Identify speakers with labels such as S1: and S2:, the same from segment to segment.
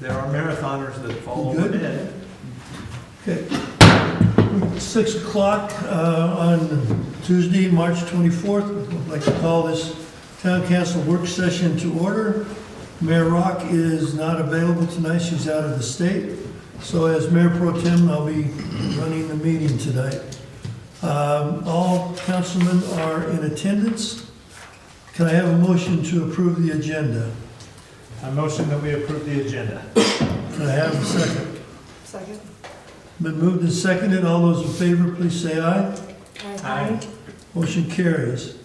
S1: There are marathoners that follow
S2: Good.
S1: them in.
S2: Okay. 6 o'clock on Tuesday, March 24th. I'd like to call this town council work session to order. Mayor Rock is not available tonight. She's out of the state. So as Mayor Pro Tem, I'll be running the meeting tonight. All councilmen are in attendance. Can I have a motion to approve the agenda?
S1: I motion that we approve the agenda.
S2: Can I have a second?
S3: Second.
S2: Been moved and seconded. All those in favor, please say aye.
S1: Aye.
S2: Motion carries.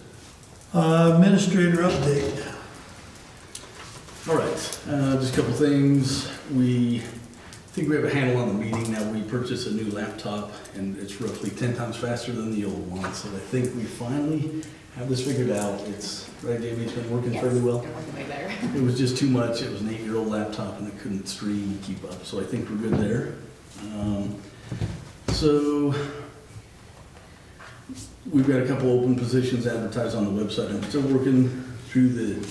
S2: Administrator update.
S4: All right, just a couple things. We think we have a handle on the meeting now. We purchased a new laptop and it's roughly 10 times faster than the old one. So I think we finally have this figured out. It's, right, Jamie, it's been working fairly well.
S3: It's working way better.
S4: It was just too much. It was an 8-year-old laptop and it couldn't stream and keep up. So I think we're good there. So we've got a couple open positions advertised on the website. I'm still working through the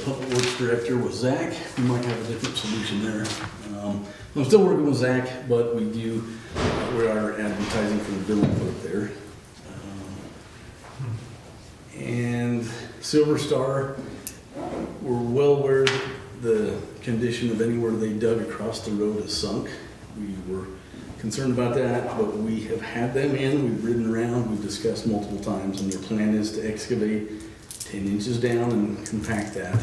S4: public works director with Zach. We might have a different solution there. I'm still working with Zach, but we are advertising for the building clerk there. And Silver Star, we're well aware the condition of anywhere they dug across the road is sunk. We were concerned about that, but we have had them in, we've ridden around, we've discussed multiple times, and their plan is to excavate 10 inches down and compact that.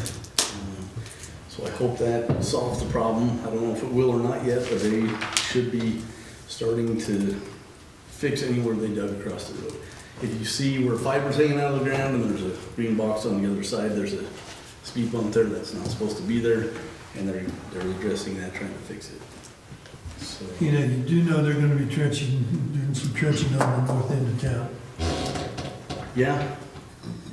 S4: So I hope that solves the problem. I don't know if it will or not yet, but they should be starting to fix anywhere they dug across the road. If you see where fiber's hanging out of the ground and there's a green box on the other side, there's a speed bump there that's not supposed to be there, and they're addressing that, trying to fix it. So,
S2: You know, you do know they're gonna be doing some trenching on the north end of town.
S4: yeah,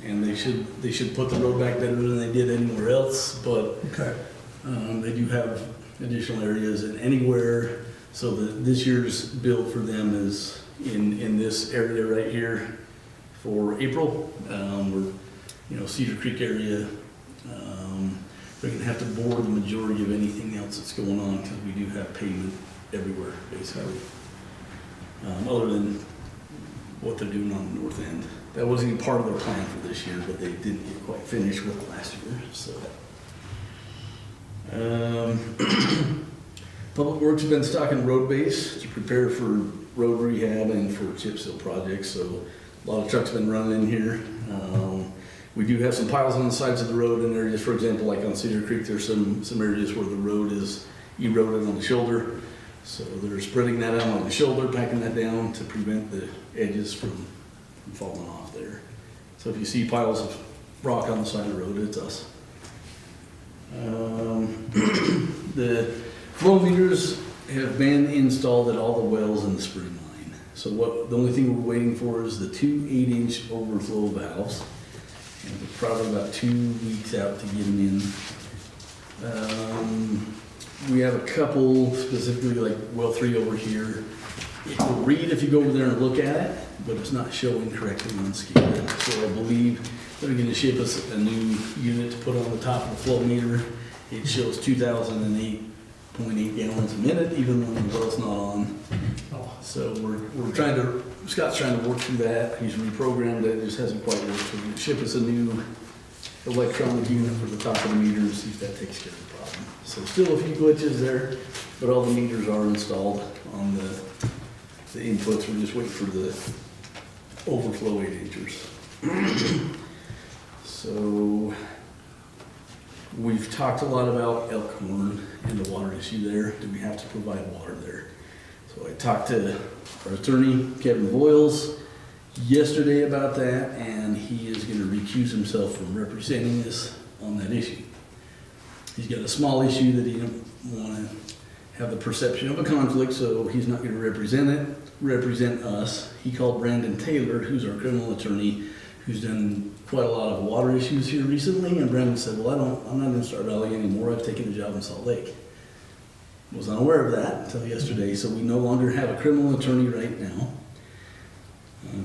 S4: and they should put the road back better than they did anywhere else, but
S2: Okay.
S4: they do have additional areas and anywhere, so this year's build for them is in this area right here for April. We're, Cedar Creek area, we're gonna have to bore the majority of anything else that's going on, because we do have pavement everywhere, basically. Other than what they're doing on the north end. That wasn't even part of their plan for this year, but they didn't get quite finished with last year, so. Public Works has been stocking road base to prepare for road rehab and for chip seal projects, so a lot of trucks been running in here. We do have some piles on the sides of the road in areas, for example, like on Cedar Creek, there's some areas where the road is eroded on the shoulder. So they're spreading that out on the shoulder, packing that down to prevent the edges from falling off there. So if you see piles of rock on the side of the road, it's us. The flow meters have been installed at all the wells in the spring line. So the only thing we're waiting for is the 2 8-inch overflow valves. And we're probably about 2 weeks out to get them in. We have a couple, specifically like well 3 over here. It will read if you go over there and look at it, but it's not showing correctly on SCADA. So I believe they're going to ship us a new unit to put on the top of the flow meter. It shows 2,008.8 gallons a minute, even when the well's not on. So Scott's trying to work through that. He's reprogrammed it, just hasn't quite worked. So he'll ship us a new electronic unit for the top of the meter and see if that takes care of the problem. So still a few glitches there, but all the meters are installed on the inputs. We're just waiting for the overflow 8-inchers. So we've talked a lot about Elkhorn and the water issue there. Do we have to provide water there? So I talked to our attorney, Kevin Boyles, yesterday about that, and he is going to recuse himself from representing us on that issue. He's got a small issue that he doesn't want to have the perception of a conflict, so he's not going to represent us. He called Brandon Taylor, who's our criminal attorney, who's done quite a lot of water issues here recently, and Brandon said, well, I'm not in Star Valley anymore. I've taken a job in Salt Lake. Was unaware of that until yesterday, so we no longer have a criminal attorney right now.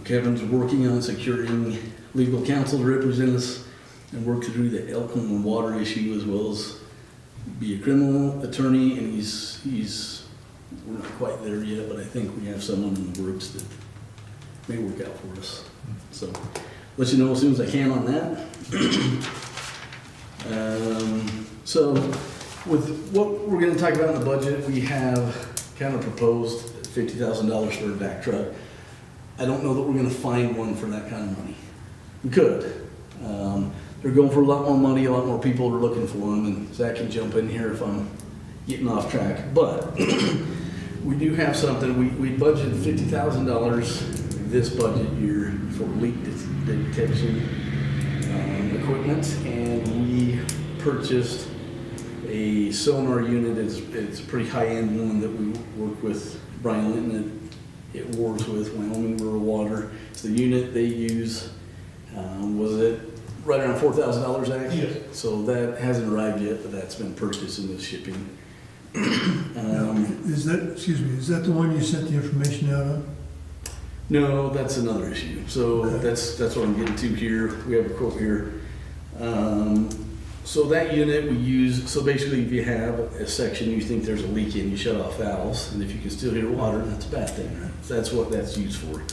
S4: Kevin's working on securing legal counsel to represent us and work through the Elkhorn water issue, as well as be a criminal attorney, and we're not quite there yet, but I think we have someone in the works that may work out for us. So, let you know as soon as I can on that. So, with what we're gonna talk about in the budget, we have kind of proposed $50,000 for a vac truck. I don't know that we're gonna find one for that kind of money. We could. They're going for a lot more money, a lot more people are looking for them, and Zach can jump in here if I'm getting off track. But we do have something, we budgeted $50,000 this budget year for leak detection equipment, and we purchased a sonar unit. It's a pretty high-end one that we work with Brian Linton at Wars with, Wyoming Rural Water. It's the unit they use. Was it right around $4,000, Zach?
S1: Yes.
S4: So that hasn't arrived yet, but that's been purchased in the shipping.
S2: Is that the one you sent the information out on?
S4: No, that's another issue. So
S2: Okay.
S4: that's what I'm getting to here. We have a quote here. So that unit we use, so basically if you have a section you think there's a leak in, you shut off valves, and if you can still hear water, that's a bad thing, right? So that's what that's used for.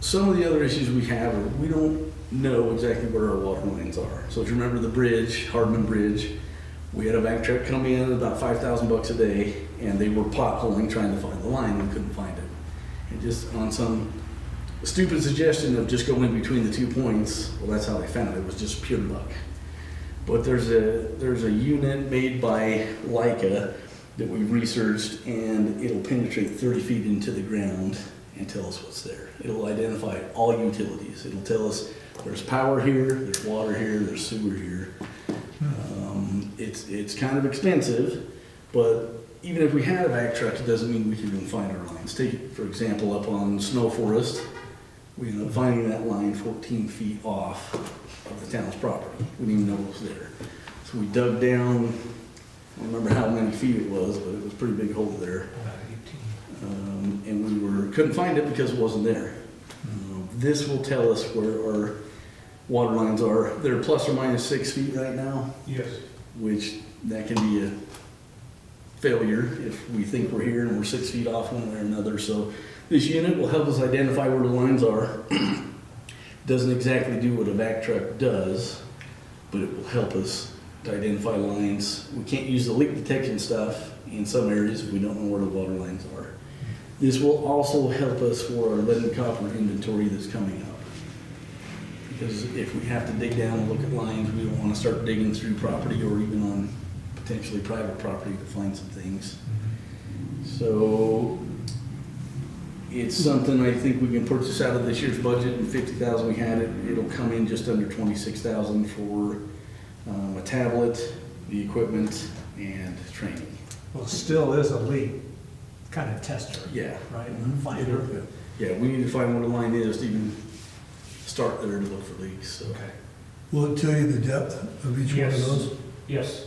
S4: Some of the other issues we have are we don't know exactly where our water lines are. So if you remember the bridge, Hardman Bridge, we had a vac truck come in about $5,000 a day, and they were potholing trying to find the line and couldn't find it. And just on some stupid suggestion of just going between the 2 points, well, that's how they found it. It was just pure luck. But there's a unit made by Leica that we researched, and it'll penetrate 30 feet into the ground and tell us what's there. It'll identify all utilities. It'll tell us there's power here, there's water here, there's sewer here. It's kind of expensive, but even if we had a vac truck, it doesn't mean we can go find our lines. Take, for example, up on Snow Forest, we ended up finding that line 14 feet off of the town's property. We didn't even know it was there. So we dug down, I don't remember how many feet it was, but it was a pretty big hole there. And we couldn't find it because it wasn't there. This will tell us where our water lines are. They're plus or minus 6 feet right now,
S1: Yes.
S4: which that can be a failure if we think we're here and we're 6 feet off one way or another. So this unit will help us identify where the lines are. Doesn't exactly do what a vac truck does, but it will help us to identify lines. We can't use the leak detection stuff in some areas if we don't know where the water lines are. This will also help us for our lead and copper inventory that's coming up. Because if we have to dig down and look at lines, we don't want to start digging through property or even on potentially private property to find some things. So it's something I think we can purchase out of this year's budget, and $50,000 we had it. It'll come in just under $26,000 for a tablet, the equipment, and training.
S1: Well, it still is a leak kind of tester,
S4: Yeah.
S1: right?
S4: Mhm.
S1: Finder.
S4: Yeah, we need to find where the line is to even start there to look for leaks, so.
S1: Okay.
S2: Will it tell you the depth of each one of
S1: Yes.
S2: those?
S1: Yes.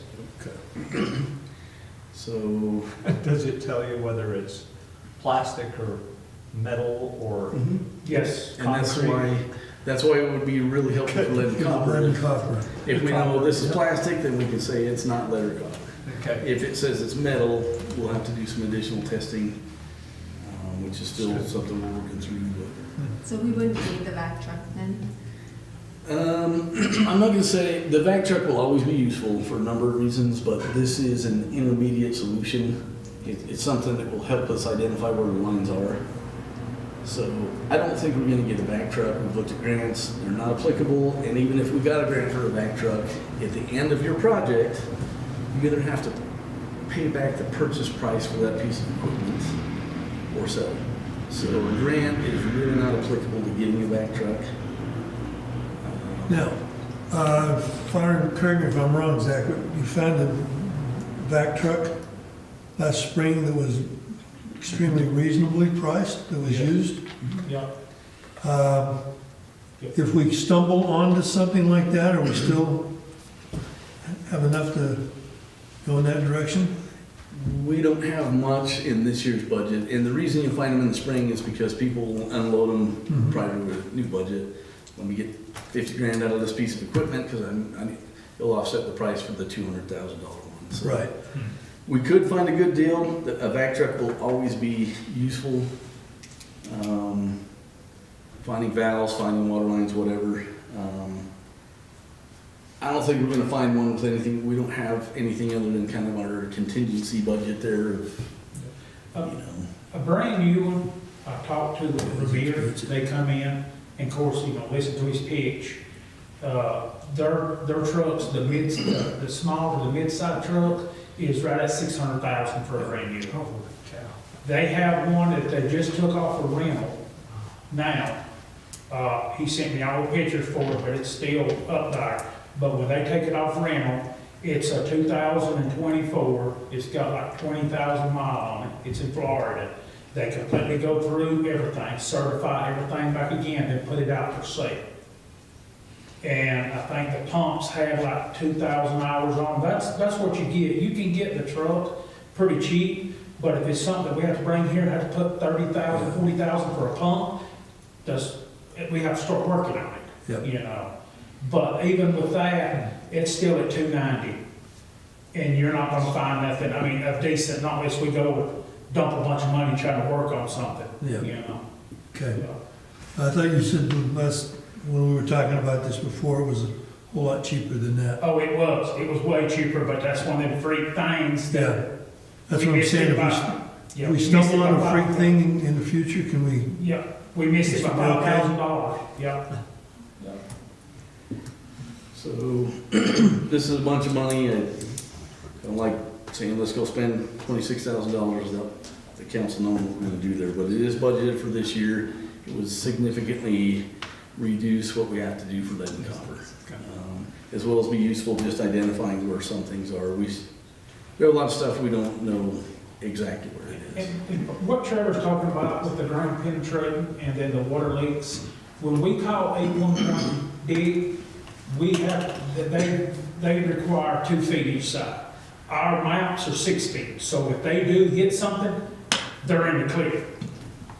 S4: So,
S1: Does it tell you whether it's plastic or metal or? Yes.
S4: and that's why it would be really helpful for lead and copper.
S2: Lead and copper.
S4: If we know this is plastic, then we can say it's not lead or copper.
S1: Okay.
S4: If it says it's metal, we'll have to do some additional testing, which is still something we're working through.
S3: So we wouldn't need the vac truck then?
S4: I'm not gonna say, the vac truck will always be useful for a number of reasons, but this is an intermediate solution. It's something that will help us identify where the lines are. So I don't think we're gonna get a vac truck. We've looked at grants, they're not applicable, and even if we got a grant for a vac truck, at the end of your project, you either have to pay back the purchase price for that piece of equipment or sell it. So a grant is really not applicable to getting a vac truck.
S2: Now, correct me if I'm wrong, Zach, but you found a vac truck last spring that was extremely reasonably priced, that was
S1: Yeah.
S2: used.
S1: Yeah.
S2: If we stumble onto something like that, are we still have enough to go in that direction?
S4: We don't have much in this year's budget, and the reason you find them in the spring is because people will unload them prior to a new budget. Let me get 50 grand out of this piece of equipment, because it'll offset the price for the $200,000 one. So
S2: Right.
S4: we could find a good deal. A vac truck will always be useful. Finding valves, finding water lines, whatever. I don't think we're gonna find one with anything, we don't have anything other than kind of our contingency budget there of, you know.
S5: A brand new one, I talked to the Revere, they come in, and of course, you know, listen to his pitch. Their trucks, the small to the mid-size truck is right at 600,000 for a brand new.
S1: Holy cow.
S5: They have one that they just took off a rental. Now, he sent me all the pictures for it, but it's still up there. But when they take it off rental, it's a 2024, it's got like 20,000 miles on it, it's in Florida. They completely go through everything, certify everything back again, then put it out for sale. And I think the pumps have like 2,000 hours on, that's what you get. You can get the truck pretty cheap, but if it's something that we have to bring here and have to put 30,000, 40,000 for a pump, we have to start working on it,
S2: Yep.
S5: you know. But even with that, it's still at 290. And you're not gonna find nothing, I mean, a decent, not unless we go and dump a bunch of money trying to work on something,
S2: Yeah.
S5: you know.
S2: Okay.
S5: So,
S2: I thought you said when we were talking about this before, it was a whole lot cheaper than that.
S5: Oh, it was way cheaper, but that's one of them freak things that.
S2: Yeah. That's
S5: we
S2: what I'm
S5: missed
S2: saying.
S5: it
S2: If
S5: by-
S2: we
S5: yeah,
S2: we
S5: we
S2: stumble
S5: missed it
S2: on
S5: by
S2: a freak
S5: $5,000.
S2: thing in the future, can we?
S5: Yeah, we missed it by
S2: Is it okay?
S5: $5,000, yeah.
S4: So, this is a bunch of money. I don't like saying, let's go spend $26,000 without the council knowing what we're gonna do there, but it is budgeted for this year. It was significantly reduce what we have to do for lead and copper. As well as be useful just identifying where some things are. We have a lot of stuff we don't know exactly where it is.
S5: And what Trevor's talking about with the ground penetrating and then the water leaks, when we call 811 dig, we have, they require 2 feet each side. Our maps are 6 feet, so if they do hit something, they're in the clear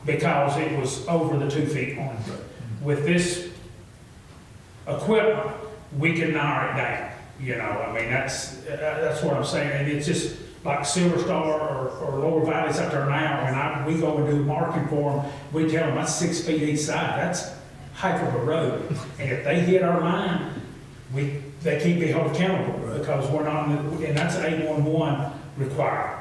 S5: because it was over the 2 feet line. With this equipment, we can narrow it down, you know, I mean, that's what I'm saying, and it's just like Silver Star or Lower Valley's up there now, and we go and do marking for them, we tell them that's 6 feet each side, that's heck of a road, and if they hit our line, they can't be held accountable, because we're not, and that's 811 required.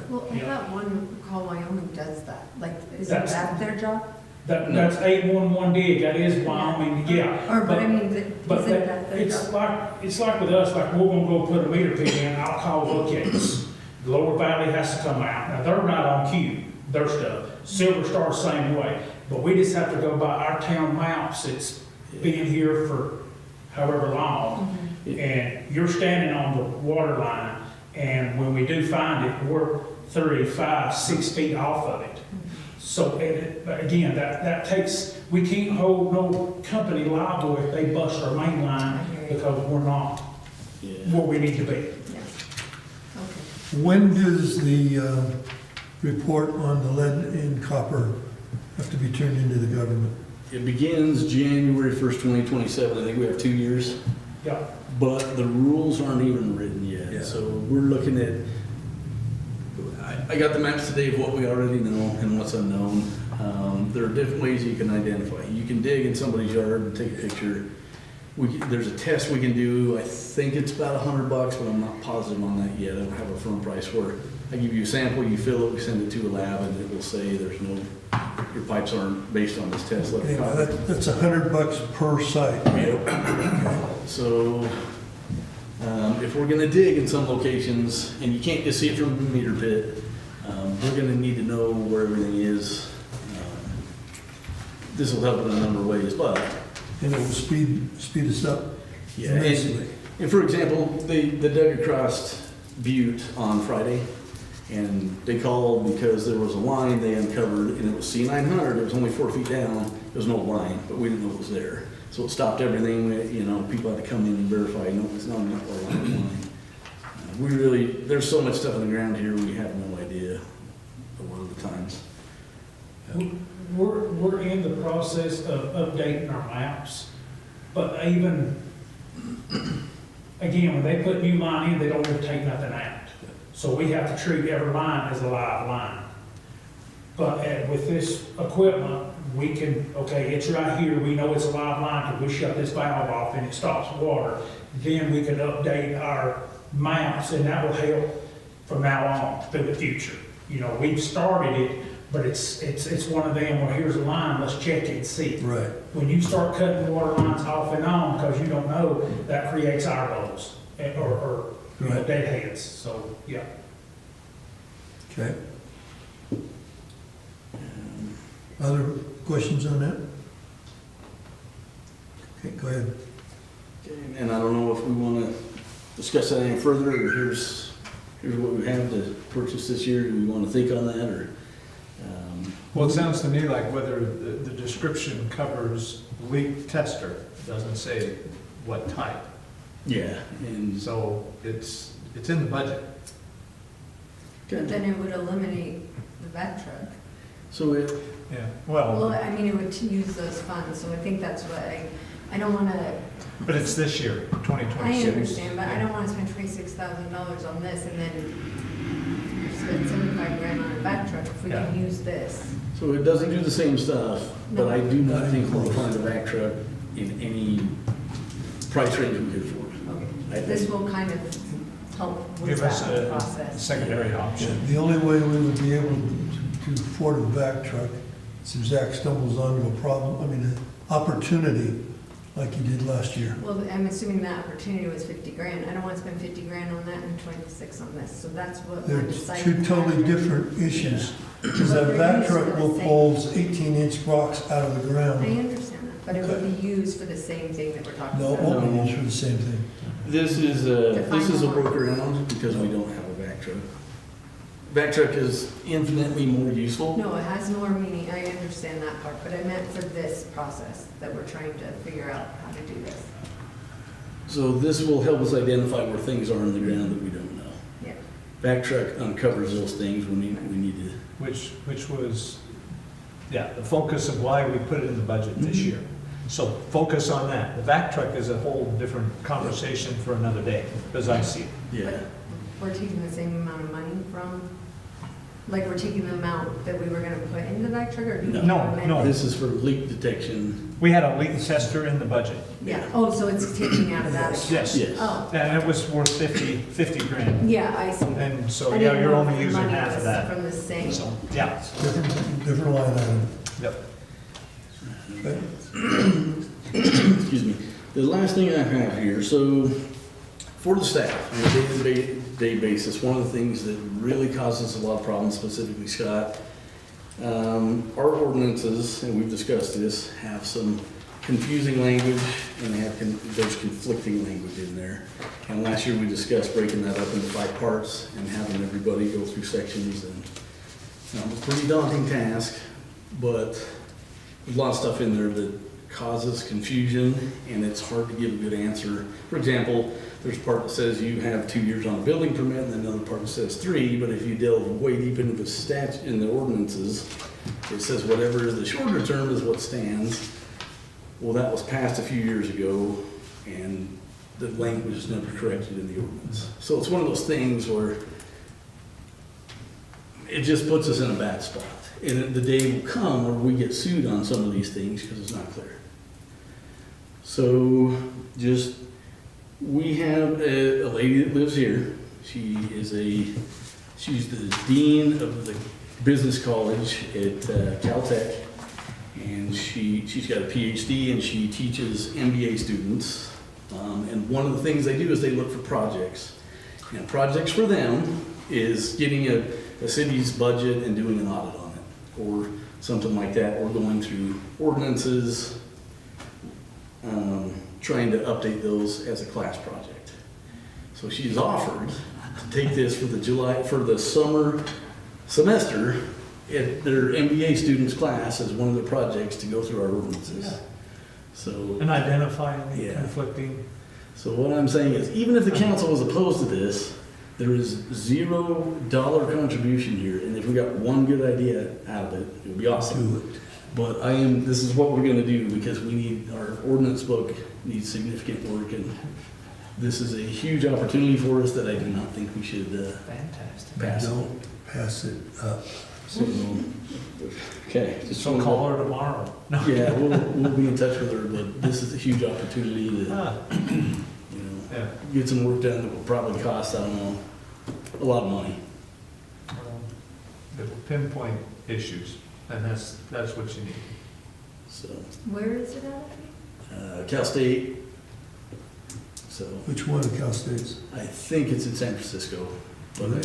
S3: Well, I
S5: Yeah.
S3: thought one call Wyoming does that, like, isn't
S5: That's-
S3: that their job?
S5: That's 811 dig, that is Wyoming, yeah.
S3: Or, but I mean,
S5: But
S3: isn't that their job?
S5: it's like with us, like we're gonna go put a meter pit in, I'll call locates. Lower Valley has to come out. Now, they're right on cue, their stuff. Silver Star, same way. But we just have to go by our town maps. It's been here for however long. And you're standing on the water line, and when we do find it, we're 3, 5, 6 feet off of it. So, but again, that takes, we can't hold no company liable if they bust our main line because we're not
S4: Yeah.
S5: where we need to be.
S3: Yeah. Okay.
S2: When does the report on the lead and copper have to be turned into the government?
S4: It begins January 1st, 2027. I think we have 2 years.
S5: Yeah.
S4: But the rules aren't even written
S2: Yeah.
S4: yet, so we're looking at, I got the maps today of what we already know and what's unknown. There are different ways you can identify. You can dig in somebody's yard and take a picture. There's a test we can do, I think it's about $100, but I'm not positive on that yet. I don't have a firm price where I give you a sample, you fill it, we send it to a lab, and it will say there's no, your pipes aren't based on this test.
S2: Yeah, that's $100 per site.
S4: So, if we're gonna dig in some locations, and you can't just see it from the meter pit, we're gonna need to know where everything is. This will help in a number of ways, but,
S2: And it will speed us up
S4: yeah.
S2: immensely.
S4: And for example, they dug across Butte on Friday, and they called because there was a line they uncovered, and it was C900, it was only 4 feet down, there was no line, but we didn't know it was there. So it stopped everything, you know, people had to come in and verify, no, it's not a line. We really, there's so much stuff on the ground here, we have no idea a lot of the times.
S5: We're in the process of updating our maps, but even again, when they put new line in, they don't ever take nothing out. So we have to treat every line as a live line. But with this equipment, we can, okay, it's right here, we know it's a live line, because we shut this valve off and it stops water. Then we can update our maps, and that will help from now on through the future. You know, we've started it, but it's one of them, well, here's a line, let's check it and see.
S2: Right.
S5: When you start cutting water lines off and on, because you don't know, that creates eye bulbs, or you know,
S2: Right.
S5: deadheads, so, yeah.
S2: Okay. Other questions on that? Okay, go ahead.
S4: Okay, and I don't know if we want to discuss that any further, or here's what we have to purchase this year. Do we want to think on that, or?
S1: Well, it sounds to me like whether the description covers leak tester, it doesn't say what type.
S4: Yeah, and
S1: So it's in the budget.
S3: But then it would eliminate the vet truck.
S4: so it,
S1: Yeah.
S3: Well,
S1: Well,
S3: I mean, it would use those funds, so I think that's what I don't wanna,
S1: but it's this year, 2026.
S3: I understand, but I don't wanna spend $26,000 on this and then spend 75 grand on a vet truck if we
S1: Yeah.
S3: can use this.
S4: so it doesn't do the same stuff, but I do not think we'll find a vac truck in any price range we could afford.
S3: Okay, this will kind of help with
S1: Give us
S3: that
S1: a
S3: process.
S1: secondary option.
S2: The only way we would be able to afford a vac truck is if Zach stumbles onto a problem, an opportunity like he did last year.
S3: Well, I'm assuming that opportunity was 50 grand. I don't want to spend 50 grand on that and 26 on this, so that's what
S2: They're
S3: I'm deciding.
S2: two totally different issues. Because that vac truck will pull 18-inch rocks out of the
S3: I
S2: ground.
S3: understand that, but it would be used for the same thing that we're talking
S2: No, it
S3: about.
S2: won't be used for the same thing.
S4: This is a workaround because we don't have a vac truck. Vac truck is infinitely more useful.
S3: No, it has more meaning, I understand that part, but I meant for this process that we're trying to figure out how to do this.
S4: So this will help us identify where things are in the ground that we don't know.
S3: Yeah.
S4: Vac truck uncovers those things we need to.
S1: Which was, yeah, the focus of why we put it in the budget this year. So focus on that. The vac truck is a whole different conversation for another day, as I see it.
S4: Yeah.
S3: We're taking the same amount of money from, like, we're taking the amount that we were gonna put into that truck, or do we?
S1: No,
S3: amend
S1: no.
S3: it?
S4: This is for leak detection.
S1: We had a leak tester in the budget.
S3: Yeah, oh, so it's taking out of that account?
S1: Yes.
S4: Yes.
S3: Oh,
S1: And it was worth 50 grand.
S3: yeah, I see.
S1: And so,
S3: I
S1: yeah,
S3: didn't
S1: you're
S3: know
S1: only
S3: if the
S1: using
S3: money
S1: half
S3: was
S1: of that.
S3: From the same.
S1: So, yeah,
S2: Different line item.
S1: yep.
S2: Okay.
S4: Excuse me. The last thing I have here, so for the staff, on a day-to-day basis, one of the things that really causes a lot of problems, specifically Scott, our ordinances, and we've discussed this, have some confusing language and they have there's conflicting language in there. And last year we discussed breaking that up into 5 parts and having everybody go through sections, and it was a pretty daunting task, but there's a lot of stuff in there that causes confusion and it's hard to give a good answer. For example, there's a part that says you have 2 years on a building permit and another part that says 3, but if you delve way deep into the statute, in the ordinances, it says whatever is the shorter term is what stands. Well, that was passed a few years ago and the language is never corrected in the ordinance. So it's one of those things where it just puts us in a bad spot. And the day will come where we get sued on some of these things because it's not clear. So we have a lady that lives here. She's the dean of the business college at Caltech. And she's got a PhD and she teaches MBA students. And one of the things they do is they look for projects. And projects for them is getting a city's budget and doing an audit on it, or something like that, or going through ordinances, trying to update those as a class project. So she's offered to take this for the summer semester at their MBA students class as one of the projects to go through our ordinances. So,
S1: And identify any
S4: Yeah.
S1: conflicting.
S4: so what I'm saying is, even if the council was opposed to this, there is $0 contribution here, and if we got one good idea out of it, it would be awesome.
S2: Do it.
S4: But this is what we're gonna do, because our ordinance book needs significant work, and this is a huge opportunity for us that I do not think we should
S1: Fantastic.
S4: pass.
S2: Don't pass it up.
S4: So, okay. just
S1: So
S4: wanted to-
S1: call her tomorrow. No.
S4: Yeah, we'll be in touch with her, but this is a huge opportunity to,
S1: Ah,
S4: you know,
S1: yeah.
S4: get some work done that will probably cost, I don't know, a lot of money.
S1: That will pinpoint issues, and that's what you need.
S4: So,
S3: Where is it at?
S4: Cal State, so
S2: Which one of Cal State's?
S4: I think it's in San Francisco, but I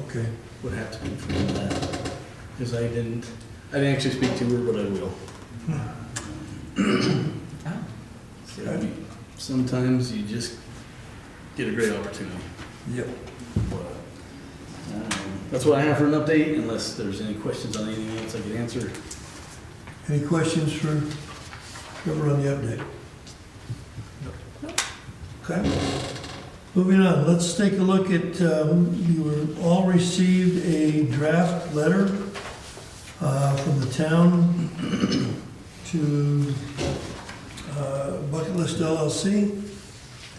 S2: Okay.
S4: would have to confirm that, because I didn't actually speak to her, but I will. So, sometimes you just get a great opportunity.
S2: Yep.
S4: But, that's what I have for an update, unless there's any questions on anything else I can answer.
S2: Any questions for Trevor on the update? Okay. Moving on, let's take a look at, you were all received a draft letter from the town to Bucket List LLC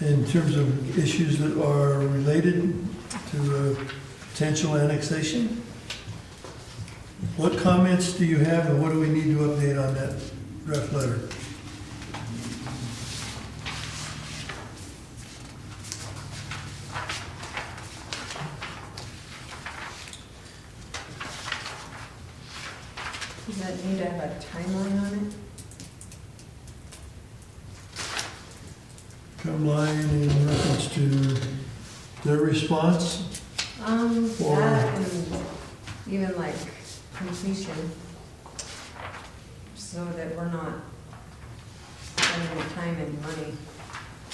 S2: in terms of issues that are related to potential annexation. What comments do you have and what do we need to update on that draft letter?
S3: Does that need to have a timeline on it?
S2: Timeline in reference to their response? Or-
S3: That and even like completion, so that we're not spending the time and money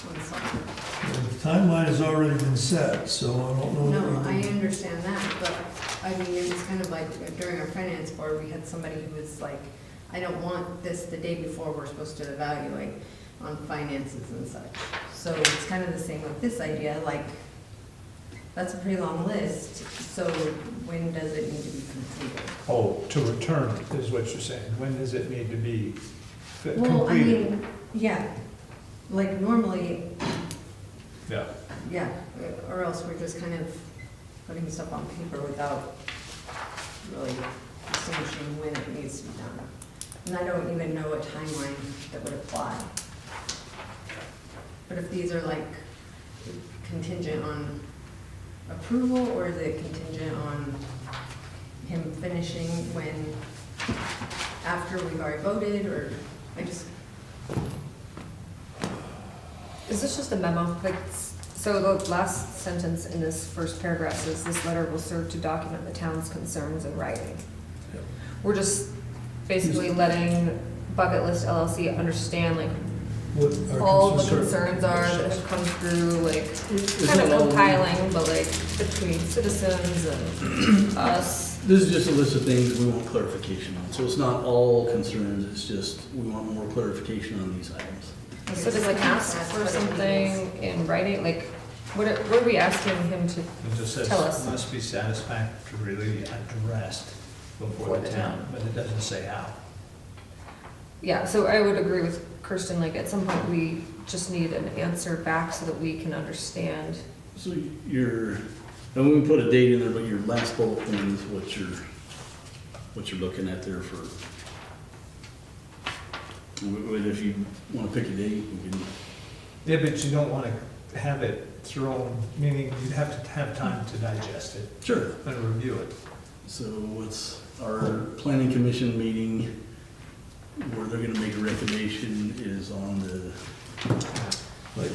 S3: on something.
S2: The timeline has already been set, so I don't know.
S3: No,
S2: that
S3: I
S2: we can-
S3: understand that, but, I mean, it's kind of like during our finance board, we had somebody who was like, I don't want this the day before we're supposed to evaluate on finances and such. So it's kind of the same with this idea, like, that's a pretty long list, so when does it need to be completed?
S1: Oh, to return is what you're saying. When does it need to be
S3: Well, I
S1: completed?
S3: mean, yeah, like normally,
S1: Yeah.
S3: yeah, or else we're just kind of putting stuff on paper without really distinguishing when it needs to be done. And I don't even know a timeline that would apply. But if these are like contingent on approval, or is it contingent on him finishing when, after we've already voted, or, I just,
S6: Is this just a memo? Like, so the last sentence in this first paragraph says, "This letter will serve to document the town's concerns in writing."
S4: Yep.
S6: We're just basically letting Bucket List LLC understand, like,
S2: What our
S6: all the
S2: concerns
S6: concerns are that have come through, like,
S4: It's
S6: kind
S4: not
S6: of
S4: all-
S6: compiling, but like, between citizens and us.
S4: This is just a list of things we want clarification on, so it's not all concerns, it's just, we want more clarification on these items.
S6: So does like ask
S3: That's
S6: for
S3: what it
S6: something in writing, like, what are we asking him to?
S1: It just says,
S6: Tell us.
S1: must be satisfactorily addressed before the town, but it doesn't say how.
S6: Yeah, so I would agree with Kirsten, like, at some point, we just need an answer back so that we can understand.
S4: So your, and we put a date in there, but your last bullet point is what you're looking at there for. If you wanna pick a date, we can,
S1: Yeah, but you don't want to have it thrown, meaning you'd have to have time to digest it
S4: sure.
S1: and review it.
S4: So what's our planning commission meeting, where they're gonna make a recommendation is on the,
S2: Like,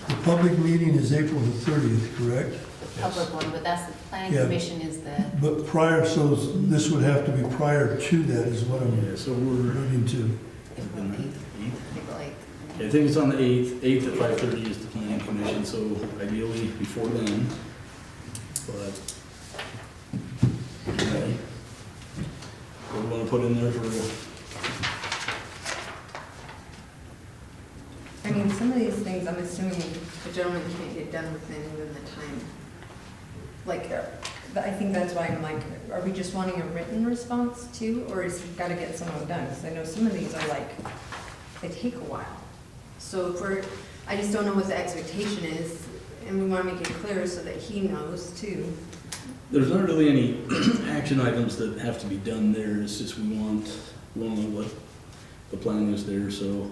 S2: the public meeting is April the 30th, correct?
S1: Yes.
S7: Public one, but that's the planning
S2: Yeah.
S7: commission is the,
S2: But prior, so this would have to be prior to that is what I'm
S4: yeah, so we're,
S2: alluding to.
S7: April 8th, April 8th.
S4: I think it's on the 8th at 5:30 is the planning commission, so ideally before then, but. Okay. What do we wanna put in there for,
S3: I mean, some of these things, I'm assuming the gentleman can't get done within even the time. Like, I think that's why I'm like, are we just wanting a written response too, or is he gotta get some of them done? Because I know some of these are like, they take a while. So if we're I just don't know what the expectation is, and we want to make it clear so that he knows too.
S4: There's not really any action items that have to be done there, it's just we want to know what the plan is there, so.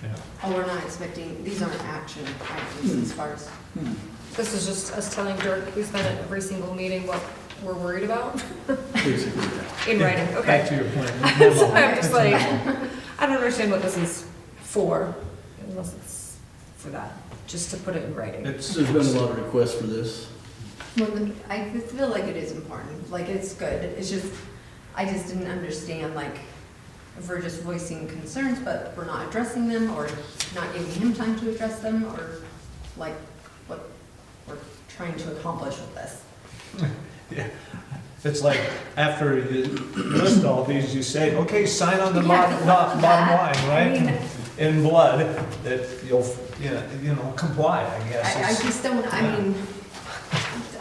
S1: Yeah.
S3: Oh, we're not expecting, these aren't action items as far as,
S6: This is just us telling Dirk, who's been at every single meeting, what we're worried about
S4: Basically, yeah.
S6: in writing,
S1: Back
S6: okay.
S1: to your point.
S6: So I'm just like, I don't understand what this is for, unless it's for that, just to put it in writing.
S1: It's,
S4: There's been a lot of requests for this.
S3: well, I feel like it is important, like it's good. It's just, I just didn't understand, like, if we're just voicing concerns, but we're not addressing them, or not giving him time to address them, or like, what we're trying to accomplish with this.
S1: yeah. It's like, after you list all these, you say, okay, sign on the bottom line,
S3: I mean,
S1: right? In blood, that you'll, you know, comply, I guess.
S3: I
S1: is-
S3: just don't, I mean,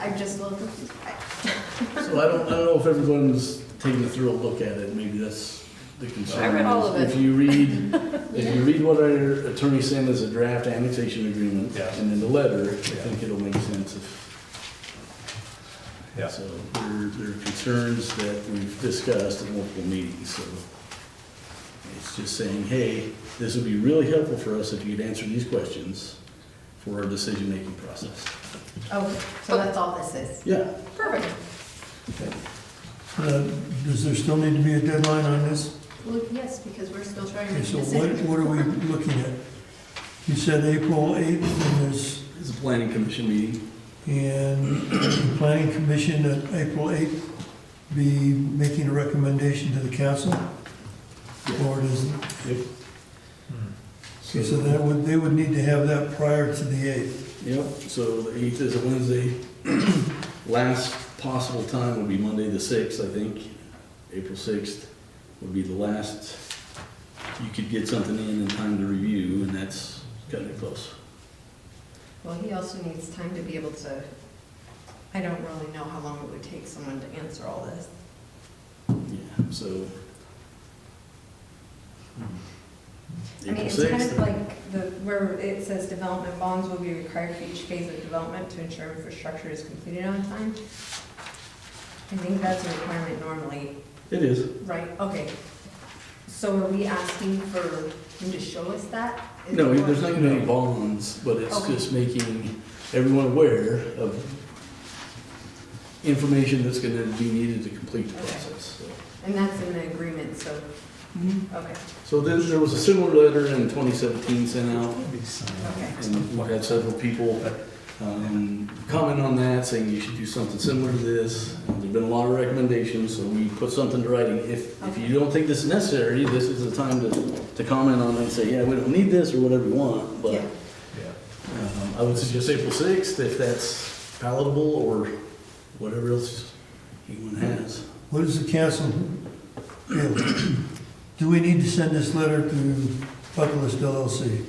S3: I'm just a little confused.
S4: So I don't know if everyone's taking a thorough look at it, maybe that's the concern.
S6: I read all of it.
S4: If you read what our attorney sent as a draft annexation agreement,
S1: Yeah.
S4: and then the letter, I
S1: Yeah.
S4: think it'll make sense if.
S1: Yeah.
S4: So there are concerns that we've discussed at multiple meetings, so it's just saying, hey, this would be really helpful for us if you'd answer these questions for our decision-making process.
S3: Okay, so that's all this is.
S4: Yeah.
S3: Perfect.
S2: Does there still need to be a deadline on this?
S3: Well, yes, because we're still trying to
S2: Okay,
S3: make
S2: so
S3: a decision.
S2: what are we looking at? You said April 8th, and there's,
S4: It's a planning commission meeting.
S2: and the planning commission at April 8th be making a recommendation to the council? Or does,
S4: Yep.
S2: okay, so that would, they would need to have that prior to the 8th.
S4: Yep, so the 8th is a Wednesday. Last possible time would be Monday the 6th, I think. April 6th would be the last you could get something in time to review, and that's kind of close.
S3: Well, he also needs time to be able to, I don't really know how long it would take someone to answer all this.
S4: Yeah, so.
S3: I mean,
S4: April
S3: it's kind
S4: 6th.
S3: of like the, where it says development bonds will be required for each phase of development to ensure infrastructure is completed on time. I think that's a requirement normally,
S4: It is.
S3: right? Okay. So are we asking for him to show us that? Is
S4: No,
S3: it what-
S4: there's not gonna be any bonds, but it's
S3: Okay.
S4: just making everyone aware of information that's gonna be needed to complete the
S3: Okay.
S4: process. so.
S3: And that's in the agreement, so, okay,
S4: So there was a similar letter in 2017 sent out,
S3: okay.
S4: and we've had several people comment on that, saying you should do something similar to this. There've been a lot of recommendations, so we put something to writing. If you don't think this is necessary, this is the time to comment on it and say, yeah, we don't need this, or whatever you want. But
S3: Yeah.
S1: Yeah.
S4: I would suggest April 6th, if that's palatable, or whatever else anyone has.
S2: What does the council feel? Do we need to send this letter to Bucklist LLC?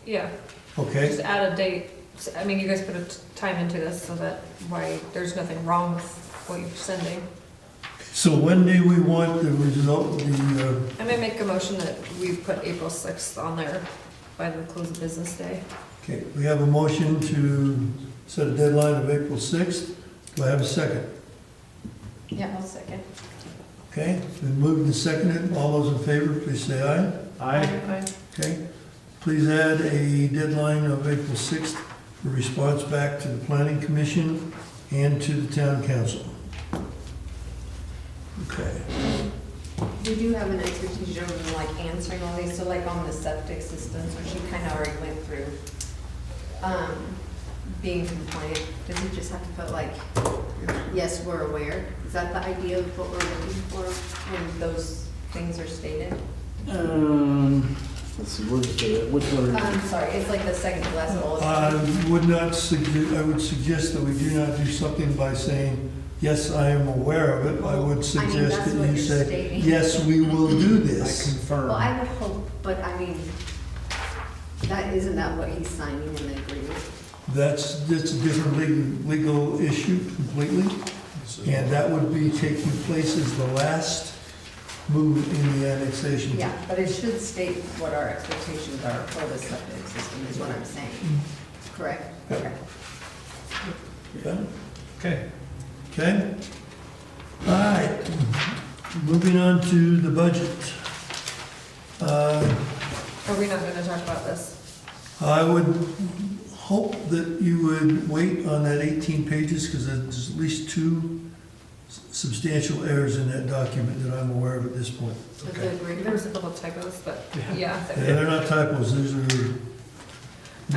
S6: Yeah,
S2: Okay,
S6: just add a date. I mean, you guys put a time into this so that why, there's nothing wrong with what you're sending.
S2: so when do we want the result,
S6: I may make a motion that we put April 6th on there by the close of business day.
S2: okay, we have a motion to set a deadline of April 6th. Do I have a second?
S3: Yeah, I'll second.
S2: Okay, it's been moved and seconded. All those in favor, please say aye.
S1: I,
S2: Okay, please add a deadline of April 6th for response back to the planning commission and to the town council. Okay,
S3: We do have an expectation of like answering all these, so like on the septic systems, which you kind of already went through, being compliant, does he just have to put like, yes, we're aware? Is that the idea of what we're looking for when those things are stated?
S4: Let's see, which one are you?
S3: Sorry, it's like the second to last bullet.
S2: I would not suggest, I would suggest that we do not do something by saying, yes, I am aware of it. I would suggest
S3: that's
S2: that
S3: what
S2: you
S3: you're
S2: say,
S3: stating.
S2: yes, we will do
S1: I
S2: this.
S1: confirm.
S3: Well, I would hope, but I mean, isn't that what he's signing in the agreement?
S2: That's a different legal issue completely. And that would be taking place as the last move in the annexation.
S3: Yeah, but it should state what our expectations are for the septic system, is what I'm saying. Correct? Okay.
S2: Yeah.
S1: Okay.
S2: Okay? All right, moving on to the budget.
S6: Are we not gonna talk about this?
S2: I would hope that you would wait on that 18 pages, because there's at least two substantial errors in that document that I'm aware of at this point.
S3: With
S1: Okay.
S3: the agreement?
S6: There was a couple typos, but yeah.
S2: And they're not typos, these are...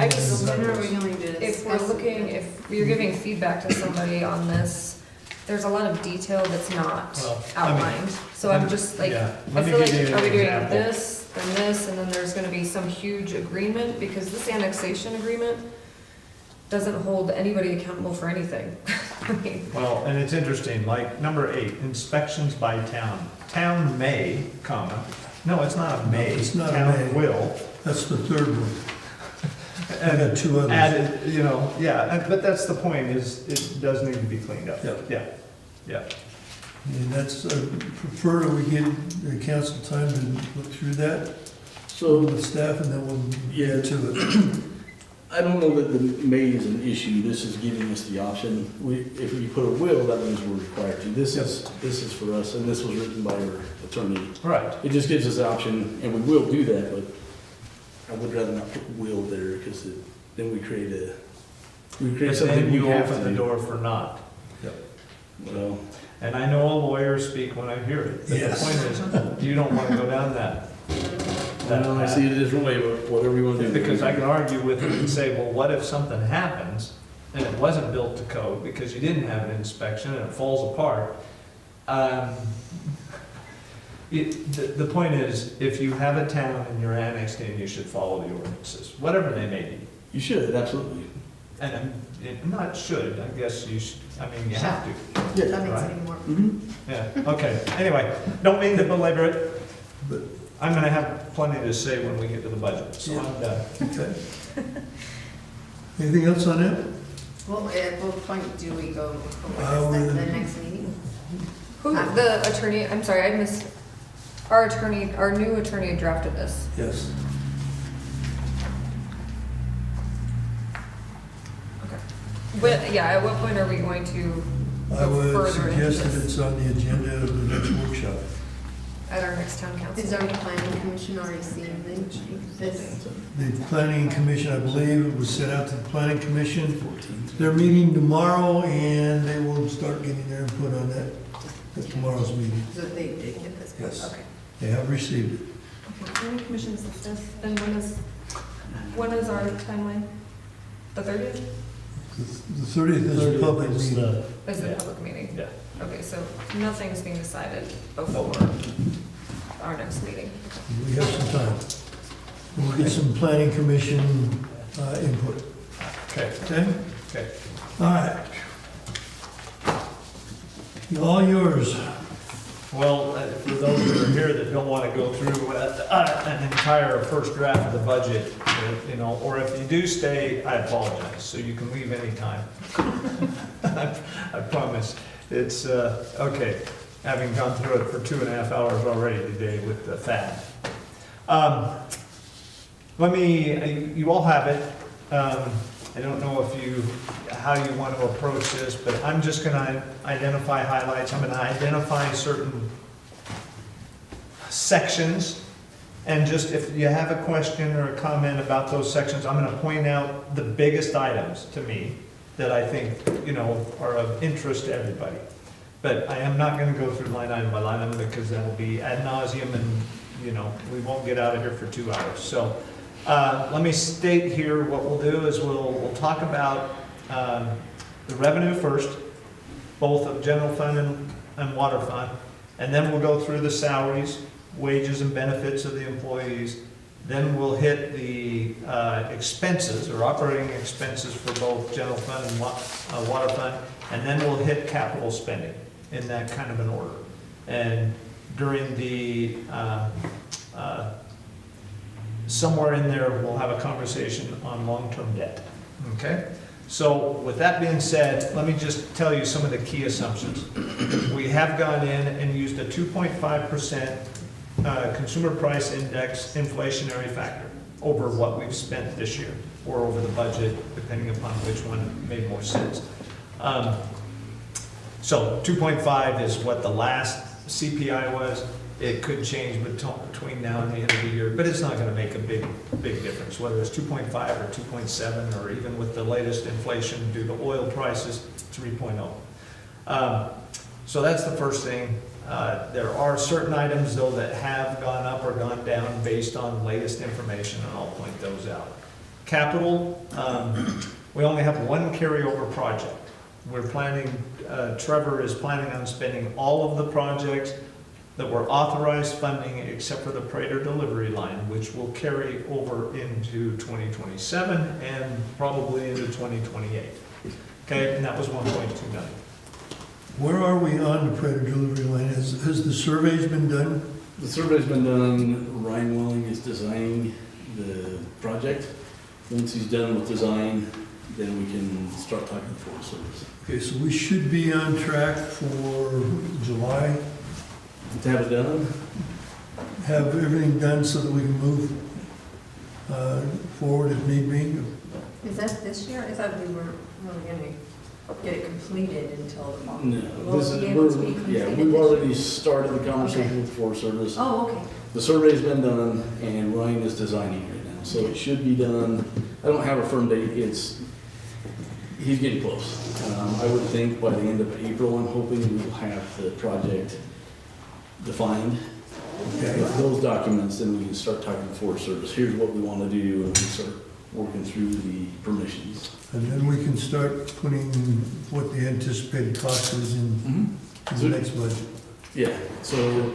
S6: I just-
S3: When are we going to
S6: If we're
S3: discuss
S6: looking,
S3: it?
S6: if you're giving feedback to somebody on this, there's a lot of detail that's not
S1: Well, I mean,
S6: outlined. So I'm just like,
S1: Yeah.
S6: I
S1: Let me
S6: feel like,
S1: give you
S6: are
S1: an
S6: we doing
S1: example.
S6: this, then this, and then there's gonna be some huge agreement? Because this annexation agreement doesn't hold anybody accountable for anything. I mean,
S1: Well, and it's interesting, like number 8, inspections by town. Town may, comma, no, it's not a may.
S2: It's not a
S1: Town
S2: may.
S1: will.
S2: That's the third one. I
S1: And
S2: got two others.
S1: added, you know, yeah, but that's the point, is it does need to be cleaned up.
S2: Yep.
S1: Yeah, yeah.
S2: And that's, I prefer that we give the council time to look through that
S4: So
S2: with staff, and then we'll
S4: Yeah.
S2: get to it.
S4: I don't know that the may is an issue, this is giving us the option. If we put a will, that means we're required to. This is for us, and this was written by our attorney.
S1: Right.
S4: It just gives us the option, and we will do that, but I would rather not put will there, because then we create
S1: But
S4: something
S1: then
S4: we
S1: you
S4: have
S1: open the
S4: to.
S1: door for not.
S4: Well,
S1: And I know lawyers speak when I hear it. But
S2: Yes.
S1: the point is, you don't want to go down that.
S4: well, I see it a different way, but whatever you want to do.
S1: Because I can argue with it and say, well, what if something happens and it wasn't built to code because you didn't have an inspection and it falls apart? The point is, if you have a town and you're annexed in, you should follow the ordinances, whatever they may be.
S4: You should, absolutely.
S1: And not should, I guess you should, I mean, you have to.
S3: That makes
S1: Right.
S3: it even more.
S4: Mm-hmm.
S1: Yeah, okay. Anyway, don't mean to belabor it,
S2: But,
S1: I'm gonna have plenty to say when we get to the budget, so I'm done.
S2: okay. Anything else on that?
S3: Well, at what point do we go,
S2: would-
S3: the next meeting?
S6: who, the attorney, I'm sorry, I missed, our attorney, our new attorney drafted this.
S2: Yes.
S6: When, yeah, at what point are we going to
S2: I
S6: go
S2: would
S6: further into
S2: suggest that
S6: this?
S2: it's on the agenda of the next workshop.
S6: At our next town council?
S3: Is our planning commission already seen this?
S2: The planning commission, I believe, it was sent out to the planning commission. They're meeting tomorrow, and they will start getting their input on that at tomorrow's meeting.
S3: So they did get this?
S2: Yes.
S3: Okay.
S2: They have received it.
S6: Okay, planning commission's the fifth, then when is our timeline? The 30th
S2: The 30th is a public meeting.
S6: is the
S1: Yeah.
S6: public meeting?
S1: Yeah.
S6: Okay, so nothing's being decided before our next meeting.
S2: We have some time. And we'll get some planning commission input,
S1: Okay,
S2: okay?
S1: okay.
S2: All right. All yours.
S1: Well, for those that are here that don't want to go through an entire first draft of the budget, you know, or if you do stay, I apologize, so you can leave anytime. I promise. It's, okay, having gone through it for 2.5 hours already today with the FAD. You all have it. I don't know how you want to approach this, but I'm just gonna identify highlights. I'm gonna identify certain sections. And just if you have a question or a comment about those sections, I'm gonna point out the biggest items to me that I think, you know, are of interest to everybody. But I am not gonna go through line item by line item because that'll be ad nauseum and, you know, we won't get out of here for 2 hours. So, let me state here, what we'll do is we'll talk about the revenue first, both of general fund and water fund, and then we'll go through the salaries, wages and benefits of the employees. Then we'll hit the expenses or operating expenses for both general fund and water fund, and then we'll hit capital spending in that kind of an order. And during the somewhere in there, we'll have a conversation on long-term debt, okay? So with that being said, let me just tell you some of the key assumptions. We have gone in and used a 2.5% consumer price index inflationary factor over what we've spent this year, or over the budget, depending upon which one made more sense. So 2.5 is what the last CPI was. It could change between now and the end of the year, but it's not gonna make a big difference, whether it's 2.5 or 2.7, or even with the latest inflation due to oil prices, 3.0. So that's the first thing. There are certain items, though, that have gone up or gone down based on latest information, and I'll point those out. Capital, we only have one carryover project. We're planning, Trevor is planning on spending all of the projects that were authorized funding except for the Prater delivery line, which will carry over into 2027 and probably into 2028. Okay, and that was 1.2 million.
S2: Where are we on the Prater delivery line? Has the surveys been done?
S4: The survey's been done, Ryan Welling is designing the project. Once he's done with design, then we can start talking Forest Service.
S2: Okay, so we should be on track for July,
S4: To have it done,
S2: have everything done so that we can move forward if need be.
S3: Is that this year? I thought we weren't really gonna get it completed until the fall.
S4: no,
S3: Will
S4: this
S3: it
S4: is,
S3: be able to be
S4: yeah,
S3: completed
S4: we've
S3: this
S4: already
S3: year?
S4: started the conversation
S3: Okay.
S4: with Forest Service.
S3: Oh, okay.
S4: The survey's been done and Ryan is designing right now, so it should be done. I don't have a firm date, he's getting close. I would think by the end of April, I'm hoping we'll have the project defined. With those documents, then we can start talking to Forest Service, here's what we want to do, and we can start working through the permissions.
S2: And then we can start putting what the anticipated cost is in the next budget.
S4: Yeah, so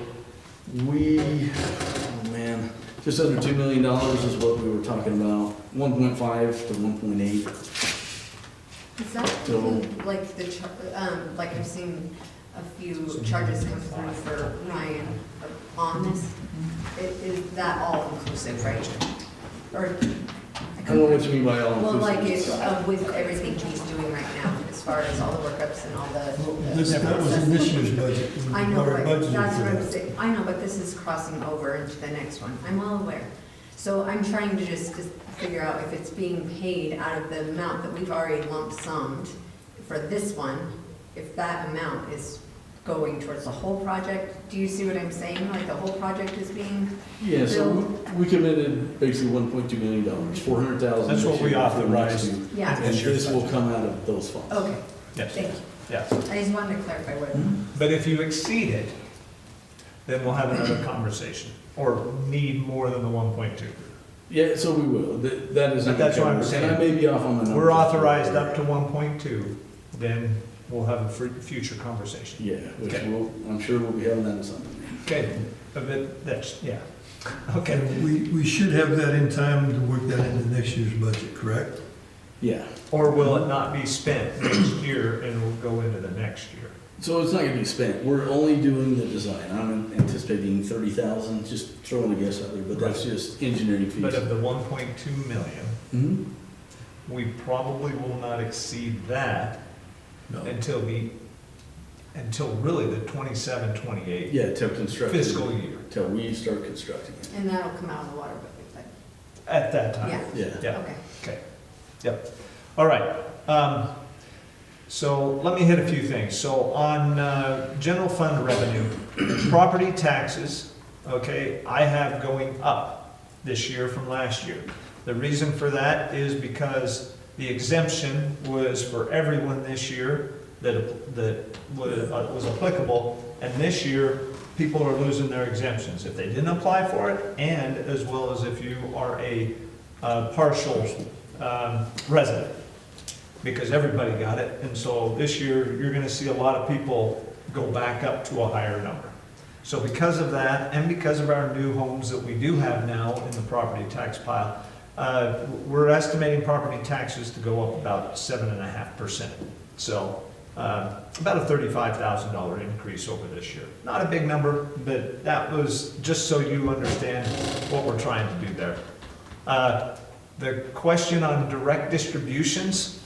S4: we, oh man, just under $2 million is what we were talking about, 1.5 to 1.8.
S3: Is that
S4: So-
S3: like like I've seen a few charges come through for Ryan on this? Is that all inclusive, right? Or?
S4: I don't know what you mean by all
S3: Well, like it's
S4: inclusive.
S3: with everything he's doing right now, as far as all the workups and all the.
S2: That was in this year's budget.
S3: I know,
S2: We've already
S3: but
S2: budgeted
S3: that's
S2: for
S3: what I'm
S2: that.
S3: saying. I know, but this is crossing over into the next one. I'm well aware. So I'm trying to just figure out if it's being paid out of the amount that we've already lump summed for this one, if that amount is going towards the whole project. Do you see what I'm saying? Like the whole project is being,
S4: Yeah, so we committed basically $1.2 million, $400,000.
S1: That's what we authorized.
S3: yeah,
S4: And this will come out of those funds.
S3: okay,
S1: Yes,
S3: thank you.
S1: yes.
S3: I just wanted to clarify what.
S1: But if you exceed it, then we'll have another conversation, or need more than the 1.2.
S4: Yeah, so we will, that is.
S1: But that's what I'm
S4: covered.
S1: saying.
S4: And I may be off on the numbers.
S1: We're authorized up to 1.2, then we'll have a future conversation.
S4: Yeah, which
S1: Okay.
S4: I'm sure we'll be having that in something.
S1: Okay, but that's, yeah, okay.
S2: And we should have that in time to work that into next year's budget, correct?
S4: Yeah,
S1: Or will it not be spent next year and will go into the next year?
S4: so it's not gonna be spent, we're only doing the design, I'm anticipating 30,000, just throwing a guess out there, but that's just engineering fees.
S1: But of the 1.2 million,
S4: Mhm.
S1: we probably will not exceed that
S2: No.
S1: until really the 27, 28
S4: Yeah, till construction.
S1: fiscal year,
S4: Till we start constructing it.
S3: And that'll come out of the water budget,
S1: at that time.
S3: Yeah.
S4: Yeah.
S1: Yeah,
S3: okay.
S1: okay, yep. All right, so let me hit a few things. So on general fund revenue, property taxes, okay, I have going up this year from last year. The reason for that is because the exemption was for everyone this year that was applicable, and this year, people are losing their exemptions if they didn't apply for it, and as well as if you are a partial resident, because everybody got it, and so this year, you're gonna see a lot of people go back up to a higher number. So because of that, and because of our new homes that we do have now in the property tax pile, we're estimating property taxes to go up about 7.5%. So about a $35,000 increase over this year. Not a big number, but that was just so you understand what we're trying to do there. The question on direct distributions,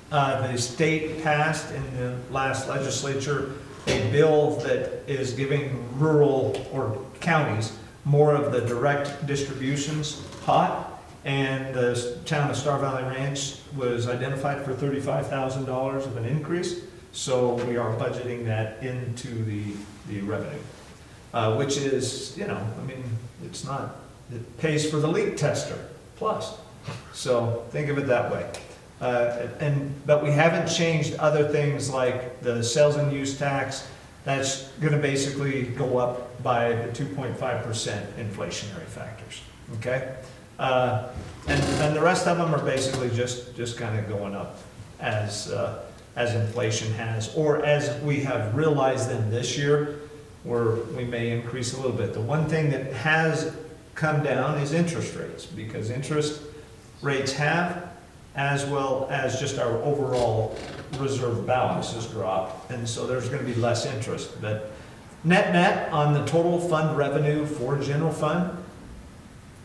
S1: The state passed in the last legislature a bill that is giving rural or counties more of the direct distributions pot, and the town of Star Valley Ranch was identified for $35,000 of an increase, so we are budgeting that into the revenue, which is, you know, I mean, it's not, it pays for the leak tester plus, so think of it that way. But we haven't changed other things like the sales and use tax. That's gonna basically go up by the 2.5% inflationary factors, okay? And the rest of them are basically just kind of going up as inflation has, or as we have realized them this year, where we may increase a little bit. The one thing that has come down is interest rates, because interest rates have, as well as just our overall reserve balance has dropped, and so there's gonna be less interest. But net on the total fund revenue for general fund,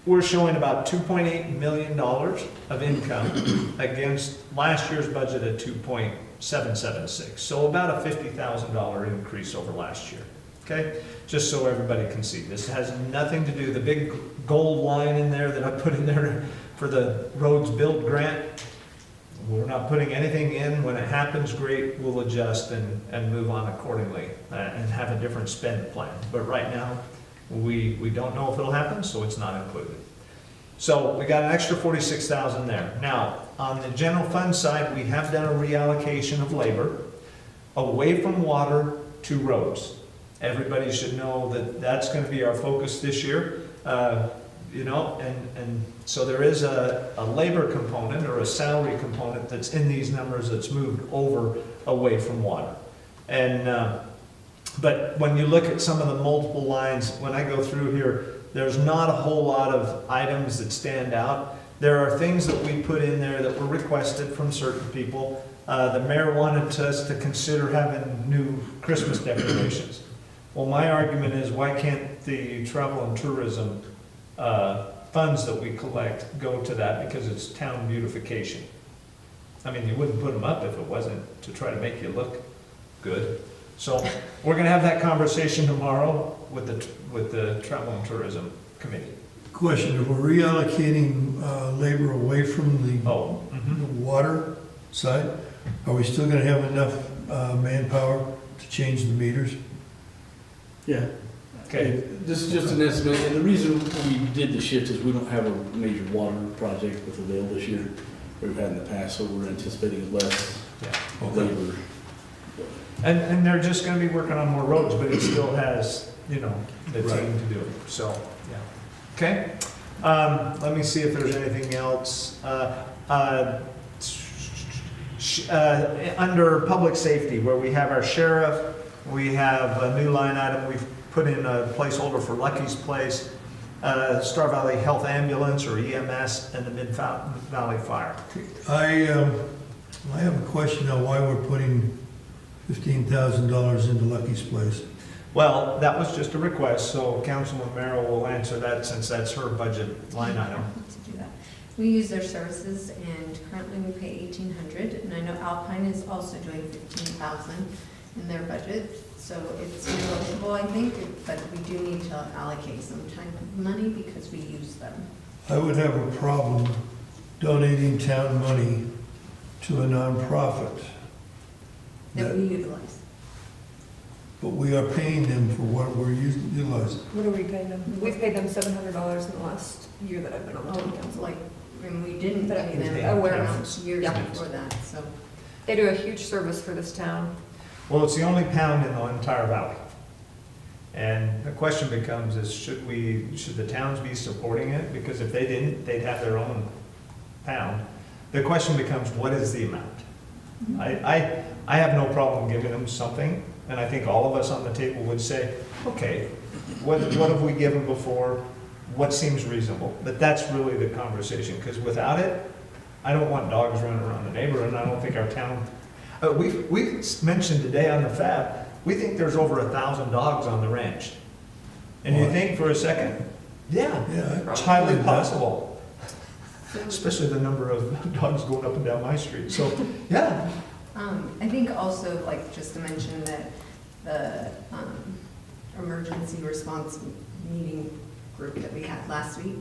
S1: we're showing about $2.8 million of income against last year's budget at 2.776. So about a $50,000 increase over last year, okay? Just so everybody can see. This has nothing to do, the big gold line in there that I put in there for the roads build grant, we're not putting anything in. When it happens, great, we'll adjust and move on accordingly and have a different spend plan. But right now, we don't know if it'll happen, so it's not included. So we got an extra 46,000 there. Now, on the general fund side, we have done a reallocation of labor away from water to roads. Everybody should know that that's going to be our focus this year. You know, and so there is a labor component or a salary component that's in these numbers that's moved over away from water. And but when you look at some of the multiple lines, when I go through here, there's not a whole lot of items that stand out. There are things that we put in there that were requested from certain people. The mayor wanted us to consider having new Christmas decorations. Well, my argument is, why can't the travel and tourism funds that we collect go to that, because it's town beautification? I mean, you wouldn't put them up if it wasn't to try to make you look good. So we're gonna have that conversation tomorrow with the travel and tourism committee.
S2: Question, if we're reallocating labor away from the
S1: Mm-hmm.
S2: water side, are we still gonna have enough manpower to change the meters?
S4: Yeah.
S1: Okay.
S4: This is just an estimate, and the reason we did the shift is we don't have a major water project with the Vail this year. We've had in the past, so we're anticipating less
S1: Yeah.
S4: labor.
S1: And they're just gonna be working on more roads, but it still has, you know, the team to do it, so, yeah. Okay, let me see if there's anything else. Under public safety, where we have our sheriff, we have a new line item, we've put in a placeholder for Lucky's Place, Star Valley Health Ambulance or EMS, and the Mid Valley Fire.
S2: I have a question on why we're putting $15,000 into Lucky's Place.
S1: Well, that was just a request, so Councilman Merrill will answer that since that's her budget line item.
S3: To do that. We use their services, and currently we pay $1,800, and I know Alpine is also doing $15,000 in their budget, so it's negotiable, I think, but we do need to allocate some time and money because we use them.
S2: I would have a problem donating town money to a nonprofit,
S3: That we utilize.
S2: but we are paying them for what we're utilizing.
S6: What are we paying them? We've paid them $700 in the last year that I've been on the town council.
S3: Like, and we didn't
S6: But
S3: pay them
S1: I'm aware
S3: for years
S6: Yeah.
S3: before that, so.
S6: They do a huge service for this town.
S1: Well, it's the only pound in the entire valley. And the question becomes is, should the towns be supporting it? Because if they didn't, they'd have their own pound. The question becomes, what is the amount? I have no problem giving them something, and I think all of us on the table would say, okay, what have we given before? What seems reasonable? But that's really the conversation, because without it, I don't want dogs running around the neighborhood, and I don't think our town, we mentioned today on the FAB, we think there's over 1,000 dogs on the ranch. And you
S2: What?
S1: think for a second, yeah,
S2: Yeah.
S1: it's highly possible. especially the number of dogs going up and down my street, so, yeah.
S3: I think also, like, just to mention that the emergency response meeting group that we had last week,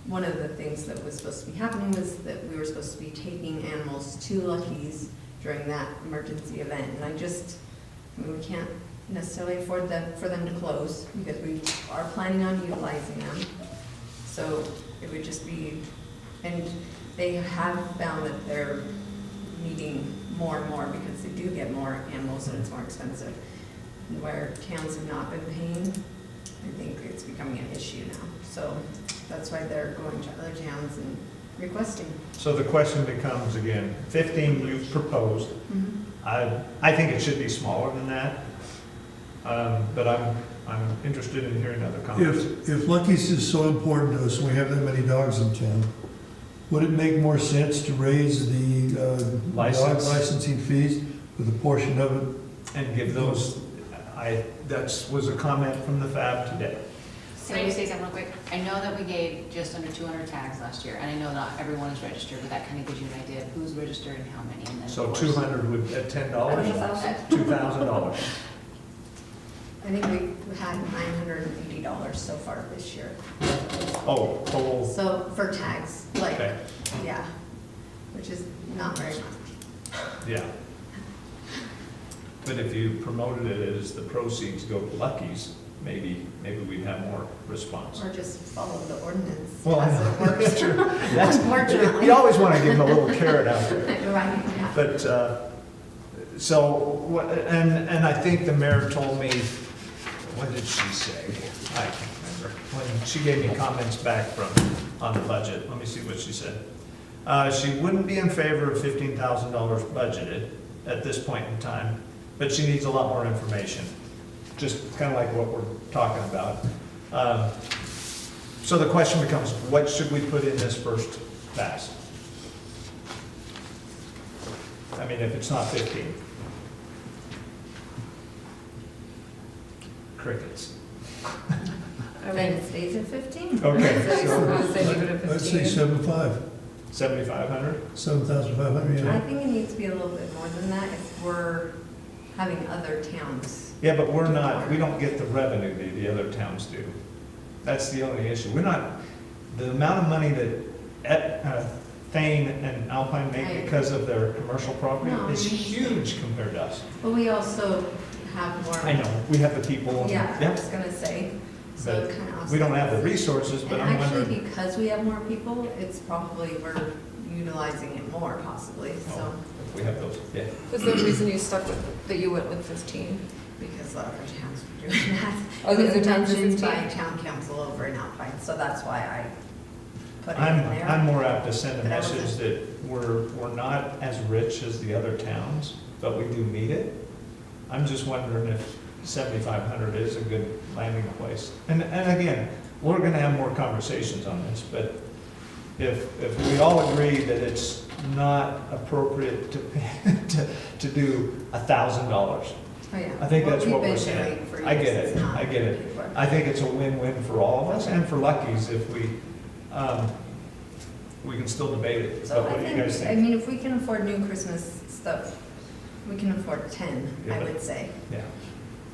S3: one of the things that was supposed to be happening was that we were supposed to be taking animals to Lucky's during that emergency event, and I mean, we can't necessarily afford for them to close, because we are planning on utilizing them. So it would just be, and they have found that they're needing more and more, because they do get more animals and it's more expensive. And where towns have not been paying, I think it's becoming an issue now. So that's why they're going to other towns and requesting.
S1: So the question becomes again, 15 you've proposed. I think it should be smaller than that. But I'm interested in hearing other comments.
S2: If Lucky's is so important to us and we have that many dogs in town, would it make more sense to raise the dog
S1: License.
S2: licensing fees with a portion of it?
S1: And give those, that was a comment from the FAB today.
S7: Can I just say something real quick? I know that we gave just under 200 tags last year, and I know not everyone is registered, but that kind of gives you an idea of who's registered and how many. And then
S1: So
S7: of course-
S1: 200 would, at $10,
S3: $2,000.
S1: $2,000.
S3: I think we've had $980 so far this year.
S1: Oh, total,
S3: So for tags, like,
S1: okay,
S3: yeah, which is not very much.
S1: yeah. But if you promoted it as the proceeds go to Lucky's, maybe we'd have more response.
S3: Or just follow the ordinance
S1: Well, I
S3: as
S1: know.
S3: it works.
S1: That's true. That's,
S3: Unfortunately.
S1: you always want to give them a little carrot out there.
S3: Right, yeah.
S1: But, so, and I think the mayor told me, what did she say? I can't remember. When she gave me comments back on the budget, let me see what she said. She wouldn't be in favor of $15,000 budgeted at this point in time, but she needs a lot more information, just kind of like what we're talking about. So the question becomes, what should we put in this first pass? I mean, if it's not 15. Crickets.
S3: Then it stays at 15?
S1: Okay,
S6: So suppose they leave it at
S2: I'd say
S6: 15.
S2: 7,500,
S1: 7,500?
S2: 7,500,
S3: I
S2: yeah.
S3: think it needs to be a little bit more than that if we're having other towns.
S1: Yeah, but we're not, we don't get the revenue the other towns do. That's the only issue. We're not, the amount of money that Thane and Alpine make
S3: Right.
S1: because of their commercial property
S3: No,
S1: is
S3: I
S1: huge compared to us.
S3: But we also have more.
S1: I know, we have the people. and-
S3: Yeah, I
S1: Yep,
S3: was gonna say, so
S1: But
S3: it kind of.
S1: we don't have the resources, but
S3: And
S1: I'm
S3: actually,
S1: wondering.
S3: because we have more people, it's probably, we're utilizing it more possibly, so,
S1: Oh, if we have those, yeah.
S6: Was there a reason you stuck with, that you went with 15?
S3: because the other towns were doing that.
S6: Oh, the
S3: It was
S6: other towns are
S3: mentioned by
S6: 15?
S3: town council over in Alpine, so that's why I put it in
S1: I'm
S3: there.
S1: more apt to send a
S3: But I
S1: message
S3: wasn't-
S1: that we're not as rich as the other towns, but we do need it. I'm just wondering if 7,500 is a good landing place. And again, we're gonna have more conversations on this, but if we all agree that it's not appropriate to do $1,000,
S3: Oh, yeah.
S1: I think that's what we're
S3: We've been
S1: saying.
S3: doing for
S1: I get
S3: years,
S1: it,
S3: it's not
S1: I get it.
S3: paid for.
S1: I think it's a win-win for all of us and for Lucky's if we can still debate it.
S3: So
S1: But what
S3: I
S1: do you guys
S3: think, I
S1: think?
S3: mean, if we can afford new Christmas stuff, we can afford 10,
S1: Yeah,
S3: I
S1: but-
S3: would say.
S1: Yeah.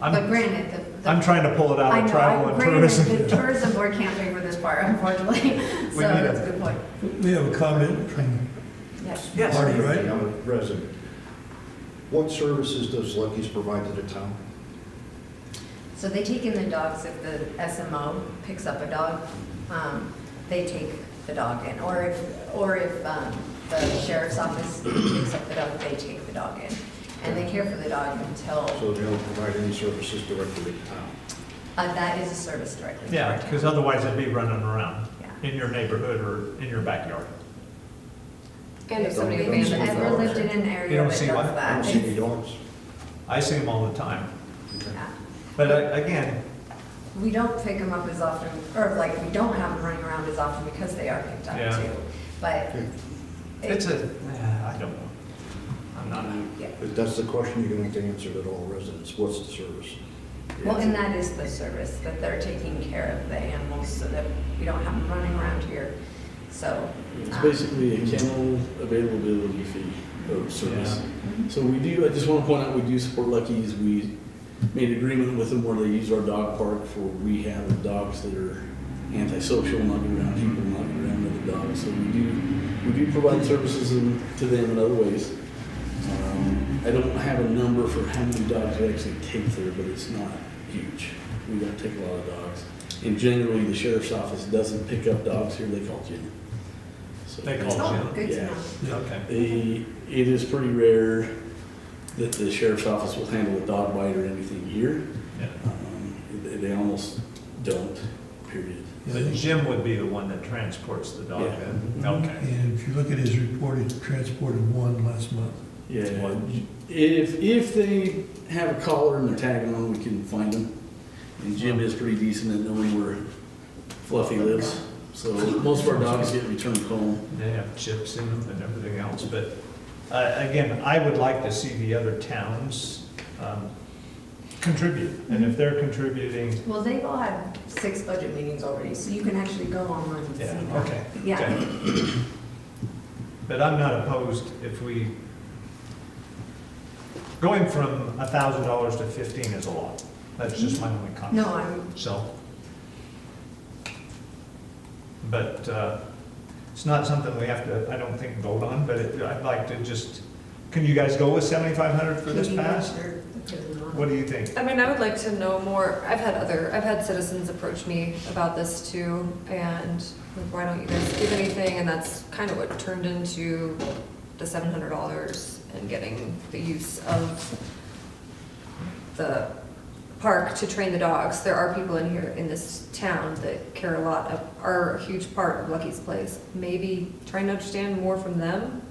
S3: But
S1: I'm,
S3: granted, the.
S1: I'm trying to pull it out
S3: I
S1: of
S3: know,
S1: travel and
S3: granted,
S1: tourism.
S3: the tourism board can't pay for this part, unfortunately, so
S1: We need
S3: that's
S1: it.
S3: a good point.
S2: We have a comment from
S3: Yes.
S1: Yes.
S2: Marty, right?
S8: I'm a resident. What services does Lucky's provide to the town?
S3: So they take in the dogs if the SMO picks up a dog, they take the dog in. Or if the sheriff's office picks up the dog, they take the dog in. And they care for the dog until,
S8: So they don't provide any services directly to the town?
S3: that is a service directly to
S1: Yeah,
S3: our
S1: because
S3: town.
S1: otherwise it'd be running around
S3: Yeah.
S1: in your neighborhood or in your backyard.
S6: And if somebody
S8: Don't
S3: If
S8: see
S3: you've
S6: abandons
S3: ever
S6: it.
S3: lived in an
S1: You
S3: area
S1: don't
S3: that
S1: see
S3: does
S1: what?
S8: I
S3: that,
S8: don't see
S3: it's,
S8: any dogs.
S1: I see them all the time.
S3: yeah.
S1: But again,
S3: We don't pick them up as often, or like, we don't have them running around as often because they are picked up
S1: Yeah.
S3: too. But
S1: it's I don't know. I'm not,
S3: yeah.
S8: But that's the question you're gonna have to answer to all residents. What's the service?
S3: Well, and that is the service, that they're taking care of the animals so that we don't have them running around here. So.
S4: It's basically a kennel availability fee or service. So we do, I just want to point out, we do support Lucky's. We made an agreement with them where they use our dog park for rehab of dogs that are antisocial, not get around people, not get around other dogs. So we do provide services to them in other ways. I don't have a number for how many dogs we actually take there, but it's not huge. We don't take a lot of dogs. And generally, the sheriff's office doesn't pick up dogs here, they call Jim. So-
S1: They call
S3: Oh,
S1: Jim.
S3: good to
S4: Yeah.
S3: know.
S1: Okay.
S4: It is pretty rare that the sheriff's office will handle a dog bite or anything here.
S1: Yeah.
S4: They almost don't, period.
S1: But Jim would be the one that transports the dog then?
S4: Yeah.
S1: Okay.
S2: And if you look at his report, he transported one last month.
S4: Yeah, if they have a collar and they're tagging on, we can find them. And Jim is pretty decent at knowing where Fluffy lives. So most of our dogs get returned home.
S1: They have chips in them and everything else, but again, I would like to see the other towns contribute. And if they're contributing,
S3: Well, they've all had 6 budget meetings already, so you can actually go online and see
S1: yeah,
S3: that.
S1: okay.
S3: Yeah.
S1: okay. But I'm not opposed if we, going from $1,000 to 15 is a lot. That's just my only comment.
S3: No, I'm,
S1: So. But it's not something we have to, I don't think, vote on, but I'd like to just, can you guys go with 7,500 for this pass? What do you think?
S6: I mean, I would like to know more. I've had citizens approach me about this too, and like, why don't you guys give anything? And that's kind of what turned into the $700 and getting the use of the park to train the dogs. There are people in here in this town that care a lot, are a huge part of Lucky's Place. Maybe trying to understand more from them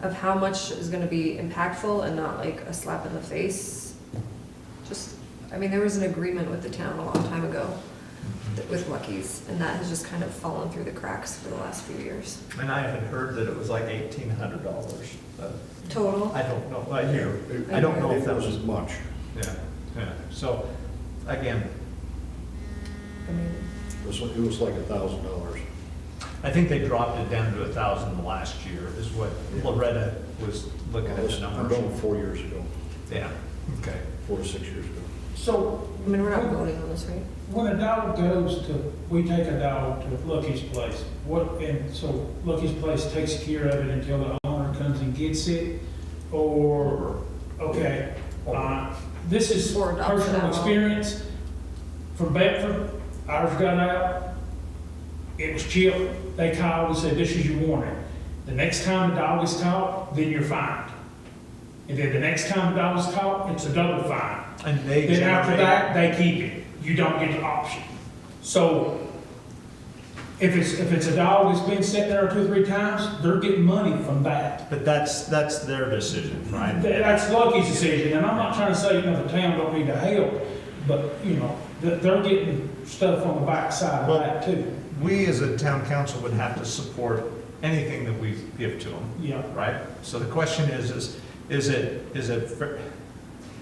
S6: of how much is gonna be impactful and not like a slap in the face. Just, I mean, there was an agreement with the town a long time ago with Lucky's, and that has just kind of fallen through the cracks for the last few years.
S1: And I had heard that it was like $1,800, but
S6: Total?
S1: I don't know, I hear, I don't know if that was,
S8: as much.
S1: yeah, yeah. So, again,
S6: I mean,
S8: It was like $1,000.
S1: I think they dropped it down to 1,000 last year, is what Loretta was looking at the
S8: I'm
S1: numbers.
S8: going 4 years ago,
S1: Yeah, okay.
S8: 4 to 6 years ago.
S5: So,
S6: I mean, we're not voting on this, right?
S5: when a dog goes to, we take a dog to Lucky's Place, so Lucky's Place takes care of it until the owner comes and gets it? Or, okay, this is
S6: Or adopts it
S5: personal
S6: out.
S5: experience. From Bedford, ours got out, it was chill, they called and said, this is your warning. The next time the dog is caught, then you're fined. And then the next time the dog is caught, it's a double fine.
S1: And they
S5: Then after
S1: generate,
S5: that, they keep it. You don't get the option. So if it's a dog that's been sitting there 2 or 3 times, they're getting money from that.
S1: but that's their decision, right?
S5: That's Lucky's decision, and I'm not trying to say, the town don't need to help, but, they're getting stuff on the backside of that too.
S1: We as a town council would have to support anything that we give to them,
S5: Yeah.
S1: right? So the question is it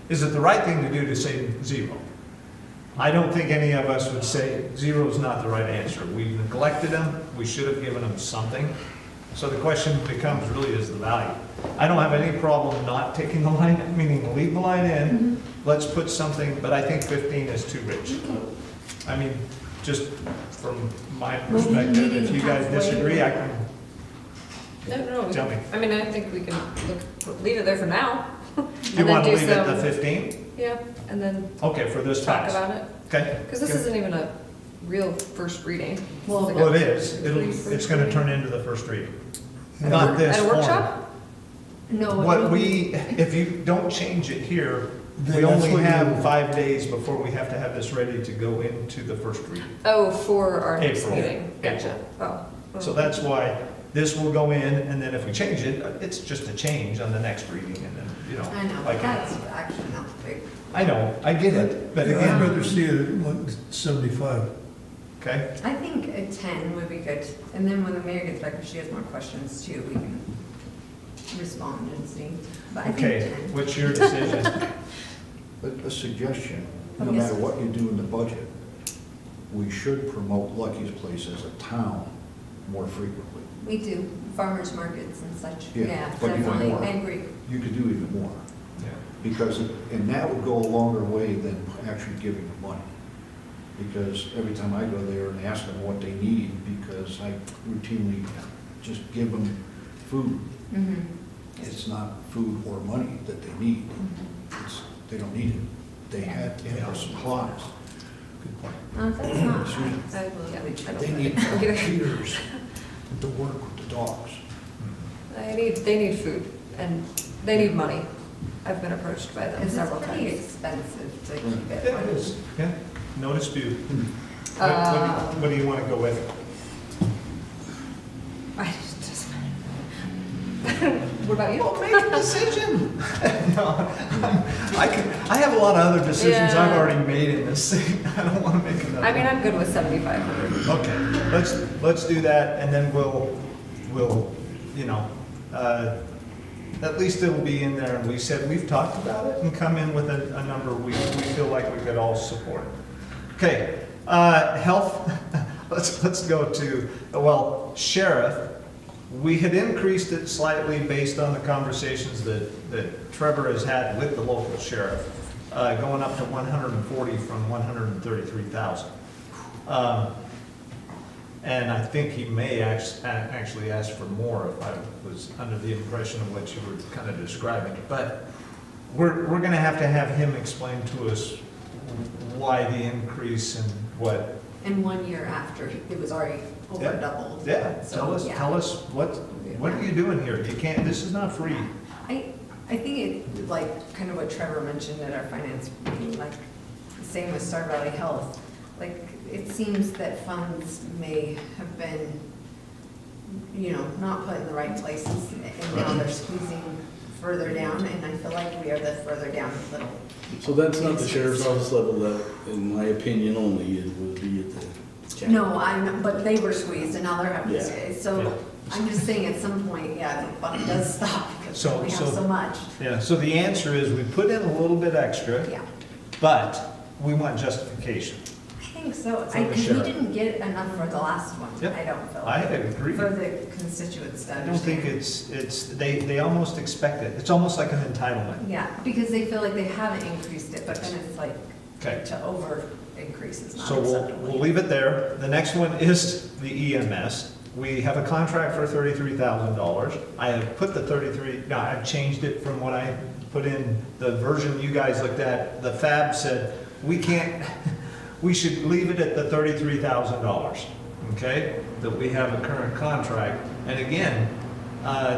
S1: the right thing to do to say 0? I don't think any of us would say 0 is not the right answer. We've neglected them, we should have given them something. So the question becomes really is the value. I don't have any problem not taking the line, meaning leave the line in, let's put something, but I think 15 is too rich. I mean, just from my perspective, if you guys disagree, I can,
S6: No.
S1: Tell me.
S6: I mean, I think we can leave it there for now.
S1: you
S6: then
S1: want to
S6: do
S1: leave it at
S6: some-
S1: the 15?
S6: Yeah, and then
S1: Okay, for this
S6: talk
S1: pass.
S6: about it.
S1: Okay.
S6: Because this
S1: good.
S6: isn't even a real first reading.
S3: Well,
S6: This is like
S1: Well,
S6: a
S1: it is. It's going to turn into the first reading. Not this
S6: At a
S1: form.
S6: workshop?
S3: no.
S1: What we, if you don't change it here,
S2: Then
S1: we
S2: that's
S1: only
S2: what you-
S1: have 5 days before we have to have this ready to go into the first reading.
S6: Oh, for our next
S1: April.
S6: meeting. Gotcha. Oh.
S1: So that's why this will go in, and then if we change it, it's just a change on the next reading, and then,
S3: I know,
S1: like,
S3: that's actually not big.
S1: I know, I get it, but
S2: I'd
S1: again,
S2: rather see it at like 75.
S1: okay?
S3: I think a 10 would be good, and then when the mayor gets back, if she has more questions too, we can respond and see. But I
S1: Okay,
S3: think 10.
S1: what's your decision?
S8: A suggestion,
S3: Oh,
S8: no
S3: yes.
S8: matter what you do in the budget, we should promote Lucky's Place as a town more frequently.
S3: We do, farmers markets and such.
S8: Yeah,
S3: Yeah,
S8: but you want
S3: definitely,
S8: more.
S3: I agree.
S8: You could do even more,
S1: Yeah.
S8: because, and that would go a longer way than actually giving them money. Because every time I go there and ask them what they need, because I routinely just give them food.
S3: Mhm.
S8: It's not food or money that they need. It's, they don't need it. They have supplies.
S1: Good point.
S3: That's not,
S6: I don't
S8: They need volunteers to work with the dogs.
S6: they need food and they need money. I've been approached by them
S3: it's
S6: several
S3: pretty
S6: times.
S3: expensive to keep it.
S1: Yeah, it is, yeah, no dispute.
S6: Uh,
S1: What do you want to go with?
S6: I just, what about you?
S1: Well, make a decision. No, I have a lot of other decisions I've
S6: Yeah.
S1: already made in this thing. I don't want to make another.
S6: I mean, I'm good with 7,500.
S1: Okay, let's do that, and then we'll, you know, at least it'll be in there, and we said, we've talked about it, and come in with a number we feel like we could all support. Okay, health, let's go to, well, sheriff. We had increased it slightly based on the conversations that Trevor has had with the local sheriff, going up to 140 from 133,000. And I think he may actually ask for more if I was under the impression of what you were kind of describing. But we're gonna have to have him explain to us why the increase and what.
S3: And 1 year after, it was already over
S1: Yeah.
S3: doubled.
S1: Yeah,
S3: So, yeah.
S1: tell us what are you doing here? You can't, this is not free.
S3: I think it, like, kind of what Trevor mentioned at our finance meeting, like, same with Star Valley Health. Like, it seems that funds may have been, not put in the right places, and now they're squeezing further down, and I feel like we are the further down little.
S4: So that's not the sheriff's office level, that, in my opinion only, it would be at the county.
S3: No, but they were squeezed, and now they're having
S4: Yeah.
S3: to,
S1: Yeah.
S3: so, I'm just saying at some point, yeah, the buck does stop, because
S1: So-
S3: we have
S1: so-
S3: so much.
S1: Yeah, so the answer is we put in a little bit extra,
S3: Yeah,
S1: but we want justification.
S3: I think so.
S1: From the
S3: Because we
S1: sheriff.
S3: didn't get enough for the last one,
S1: Yep.
S3: I don't feel.
S1: I agree.
S3: For the constituents to
S1: I don't think
S3: understand.
S1: they almost expect it. It's almost like an entitlement.
S3: Yeah, because they feel like they haven't increased it, but then it's like,
S1: Okay.
S3: to over increase is not
S1: So
S3: acceptable.
S1: we'll leave it there. The next one is the EMS. We have a contract for $33,000. I have put the 33, no, I've changed it from what I put in the version you guys looked at. The FAB said, we should leave it at the $33,000, okay? That we have a current contract. And again,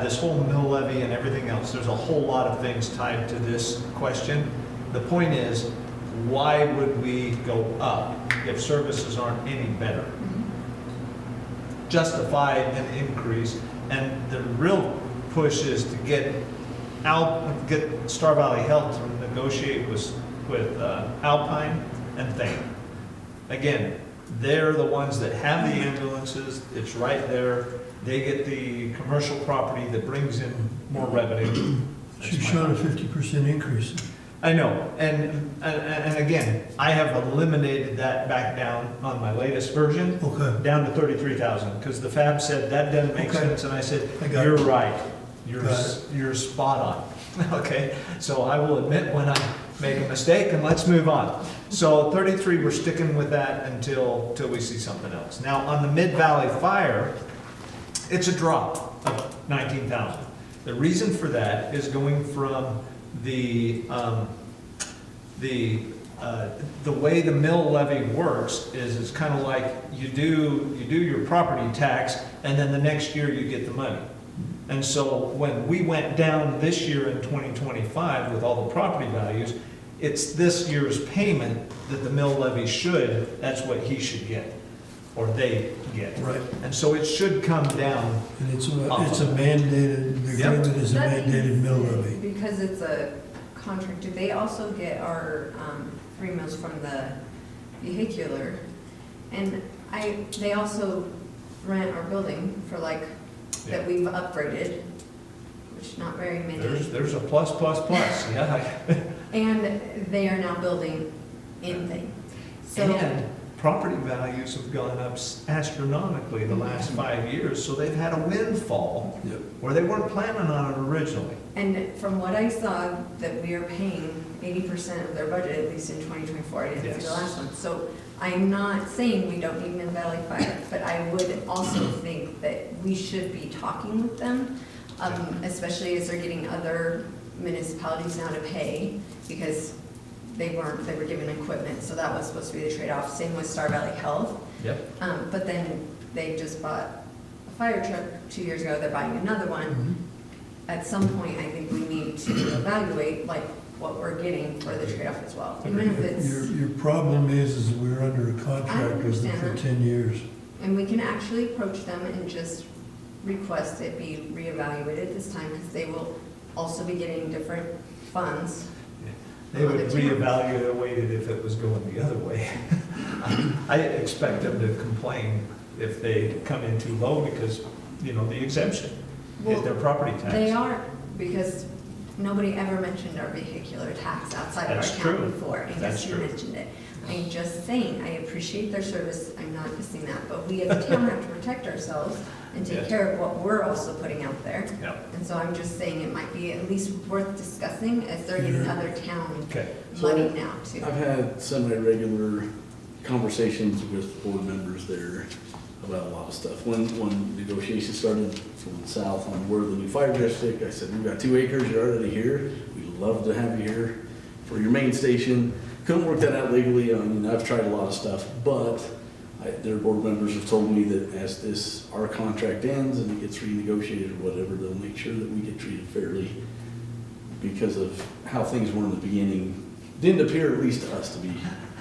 S1: this whole mill levy and everything else, there's a whole lot of things tied to this question. The point is, why would we go up if services aren't any better? Justify an increase, and the real push is to get Star Valley Health to negotiate with Alpine and Thane. Again, they're the ones that have the ambulances, it's right there, they get the commercial property that brings in more revenue.
S2: She's showing a 50% increase.
S1: I know, and again, I have eliminated that back down on my latest version,
S2: Okay.
S1: down to 33,000, because the FAB said that doesn't make
S2: Okay.
S1: sense, and I said,
S2: I got
S1: you're
S2: it.
S1: right, you're,
S2: Got
S1: you're spot on, okay? So I will admit when I make a mistake, and let's move on. So 33, we're sticking with that until we see something else. Now, on the Mid-Valley Fire, it's a drop of 19,000. The reason for that is going from the way the mill levy works is it's kind of like you do your property tax, and then the next year you get the money. And so when we went down this year in 2025 with all the property values, it's this year's payment that the mill levy that's what he should get, or they get.
S2: Right.
S1: And so it should come down.
S2: And it's a mandated, the
S1: Yep.
S2: agreement is a
S3: That
S2: mandated mill
S3: means-
S2: levy.
S3: Because it's a contract, do they also get our 3 mills from the vehicular? And they also rent our building for like,
S1: Yeah.
S3: that we've upgraded, which not very many.
S1: There's a plus, yeah.
S3: And they are now building in thing. So,
S1: And property values have gone up astronomically the last 5 years, so they've had a windfall
S2: Yep.
S1: where they weren't planning on it originally.
S3: And from what I saw, that we are paying 80% of their budget, at least in 2024, I didn't see the
S1: Yes.
S3: last one. So I'm not saying we don't need Mid Valley Fire, but I would also think that we should be talking with them, especially as they're getting other municipalities now to pay, because they were given equipment, so that was supposed to be the trade-off. Same with Star Valley Health.
S1: Yep.
S3: But then they just bought a fire truck 2 years ago, they're buying another one. At some point, I think we need to evaluate like what we're getting for the trade-off as well, even if it's,
S2: Your problem is we're under a contract with them
S3: understand
S2: for
S3: that.
S2: 10 years.
S3: and we can actually approach them and just request it be reevaluated this time, because they will also be getting different funds.
S1: They would
S3: Other towns.
S1: reevaluate it if it was going the other way. I expect them to complain if they come in too low because, you know, the exemption is their property tax.
S3: They are, because nobody ever mentioned our vehicular tax outside of
S1: That's
S3: our town
S1: true.
S3: before, and
S1: That's
S3: yes, you
S1: true.
S3: mentioned it. I'm just saying, I appreciate their service, I'm not missing that, but we as a town have to protect ourselves and take
S1: Yeah.
S3: care of what we're also putting out there.
S1: Yep.
S3: And so I'm just saying it might be at least worth discussing as they're getting other town
S1: Okay.
S3: money now too.
S4: I've had semi-regular conversations with board members there about a lot of stuff. When negotiations started from the south on where the new fire district, I said, we've got 2 acres, you're already here, we'd love to have you here for your main station. Couldn't work that out legally, I've tried a lot of stuff, but their board members have told me that as our contract ends and it gets renegotiated or whatever, they'll make sure that we get treated fairly because of how things were in the beginning. Didn't appear, at least to us, to be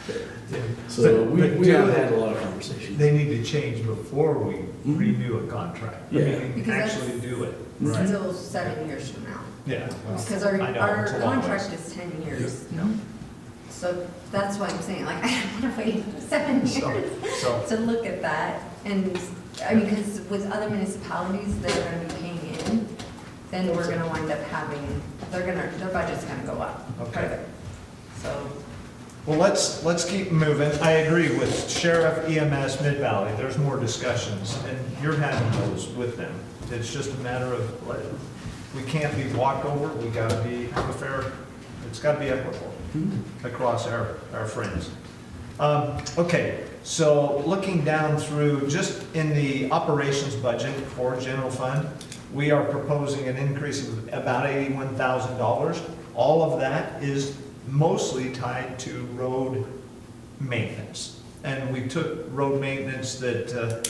S4: fair.
S1: Yeah.
S4: So
S1: But
S4: we
S1: do
S4: have
S1: they-
S4: had a lot of conversations.
S1: They need to change before we
S4: Mhm.
S1: renew a contract. I
S4: Yeah.
S1: mean,
S3: Because that's-
S1: actually do it.
S3: It's still 7 years from now,
S1: Yeah.
S3: because our,
S1: I know,
S3: our
S1: it's a long
S3: contract
S1: ways.
S3: is 10 years.
S1: No.
S3: So that's why I'm saying, like, I don't want to wait 7
S1: So-
S3: years
S1: So,
S3: to look at that. And, I mean, because with other municipalities that are gonna be paying in, then we're gonna wind up having, their budget's gonna go up. quite a
S1: Okay.
S3: bit. So,
S1: well, let's keep moving. I agree with Sheriff, EMS, Mid-Valley. There's more discussions, and you're having those with them. It's just a matter of, like, we can't be walked over. We gotta be fair. It's gotta be equitable across our friends. Okay, so looking down through, just in the operations budget for general fund, we are proposing an increase of about $81,000. All of that is mostly tied to road maintenance. And we took road maintenance that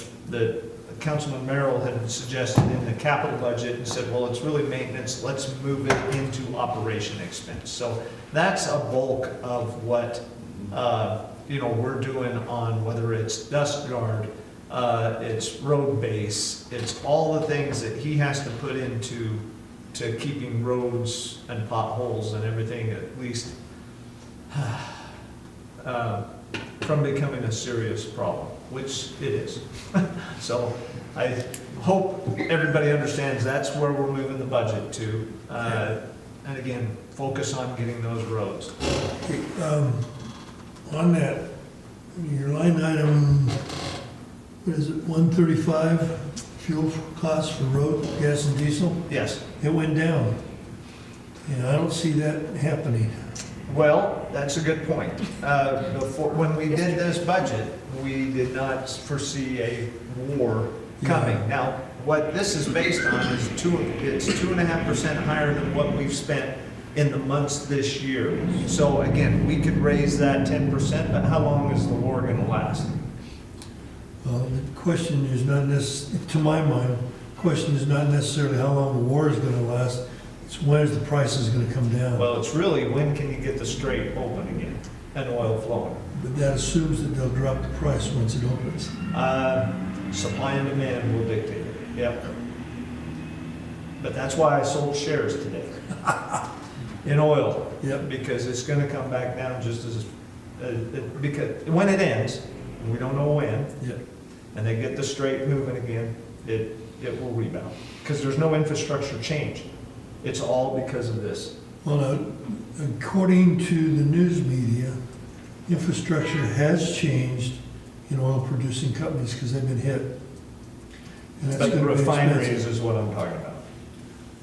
S1: Councilman Merrill had suggested in the capital budget and said, well, it's really maintenance, let's move it into operation expense. So that's a bulk of what, we're doing on, whether it's dust guard, it's road base, it's all the things that he has to put into keeping roads and potholes and everything at least from becoming a serious problem, which it is. So I hope everybody understands that's where we're moving the budget to. And again, focus on getting those roads.
S2: On that, your line item, what is it, 135, fuel costs for road, gas and diesel?
S1: Yes.
S2: It went down. And I don't see that happening.
S1: Well, that's a good point. When we did this budget, we did not foresee a war coming.
S2: Yeah.
S1: Now, what this is based on is it's 2.5% higher than what we've spent in the months this year. So again, we could raise that 10%, but how long is the war gonna last?
S2: Well, the question is not to my mind, the question is not necessarily how long the war is gonna last, it's when is the prices gonna come down.
S1: Well, it's really, when can you get the strait open again and oil flowing?
S2: But that assumes that they'll drop the price once it opens.
S1: Supply and demand will dictate it, yep. But that's why I sold shares today in oil.
S2: Yep.
S1: Because it's gonna come back down just as, because when it ends, and we don't know when,
S2: Yep.
S1: and they get the strait moving again, it will rebound. Because there's no infrastructure change. It's all because of this.
S2: Well, now, according to the news media, infrastructure has changed in oil-producing companies, because they've been hit. And that's
S1: But
S2: gonna be
S1: refineries
S2: expensive.
S1: is what I'm talking about.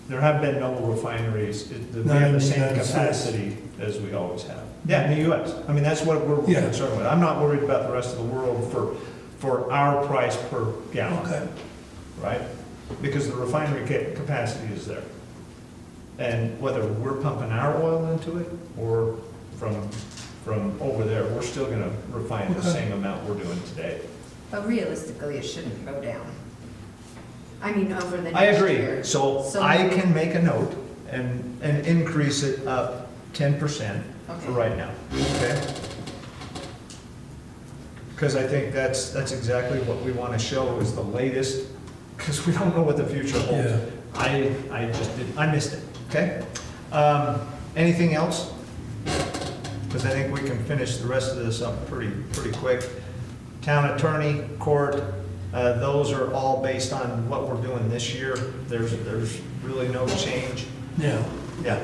S1: There have been no refineries, we
S2: Not
S1: have
S2: in
S1: the
S2: the
S1: same
S2: United States.
S1: capacity as we always have. Yeah, in the US, I mean, that's what we're
S2: Yeah.
S1: concerned with. I'm not worried about the rest of the world for our price per gallon,
S2: Okay,
S1: right? Because the refinery capacity is there. And whether we're pumping our oil into it or from over there, we're still gonna refine the
S2: Okay.
S1: same amount we're doing today.
S3: But realistically, it shouldn't go down. I mean, over the
S1: I
S3: next
S1: agree,
S3: year.
S1: so
S3: So-
S1: I can make a note and increase it up 10% for
S3: Okay.
S1: right now, okay? Because I think that's exactly what we want to show is the latest, because we don't know what the future holds.
S2: Yeah.
S1: I just did, I missed it, okay? Anything else? Because I think we can finish the rest of this up pretty quick. Town attorney, court, those are all based on what we're doing this year. There's really no change.
S2: now,
S1: Yeah,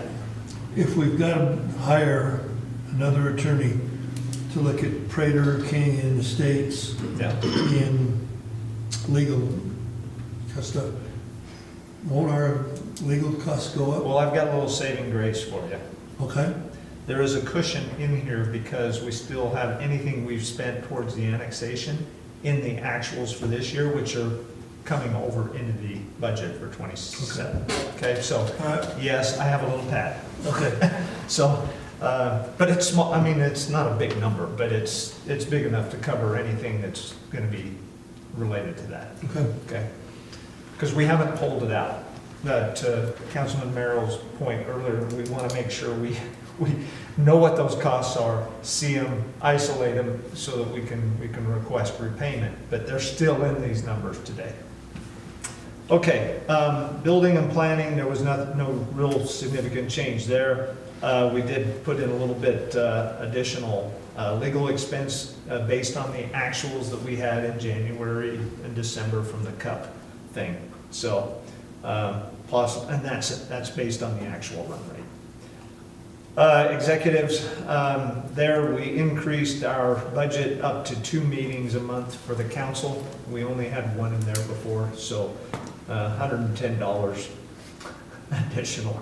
S2: if we've got to hire another attorney to look at Prater, King, and Estates
S1: yeah.
S2: in legal stuff, won't our legal costs go up?
S1: Well, I've got a little saving grace for you.
S2: Okay,
S1: There is a cushion in here because we still have anything we've spent towards the annexation in the actuals for this year, which are coming over into the budget for 27. Okay, so,
S2: all right,
S1: yes, I have a little pad.
S2: okay,
S1: So, but it's small, I mean, it's not a big number, but it's big enough to cover anything that's gonna be related to that,
S2: okay.
S1: okay? Because we haven't pulled it out. To Councilman Merrill's point earlier, we wanna make sure we know what those costs are, see them, isolate them, so that we can request repayment, but they're still in these numbers today. Okay, building and planning, there was no real significant change there. We did put in a little bit additional legal expense based on the actuals that we had in January and December from the CUP thing. So, and that's based on the actual run rate. Executives, there we increased our budget up to 2 meetings a month for the council. We only had one in there before, so $110 additional.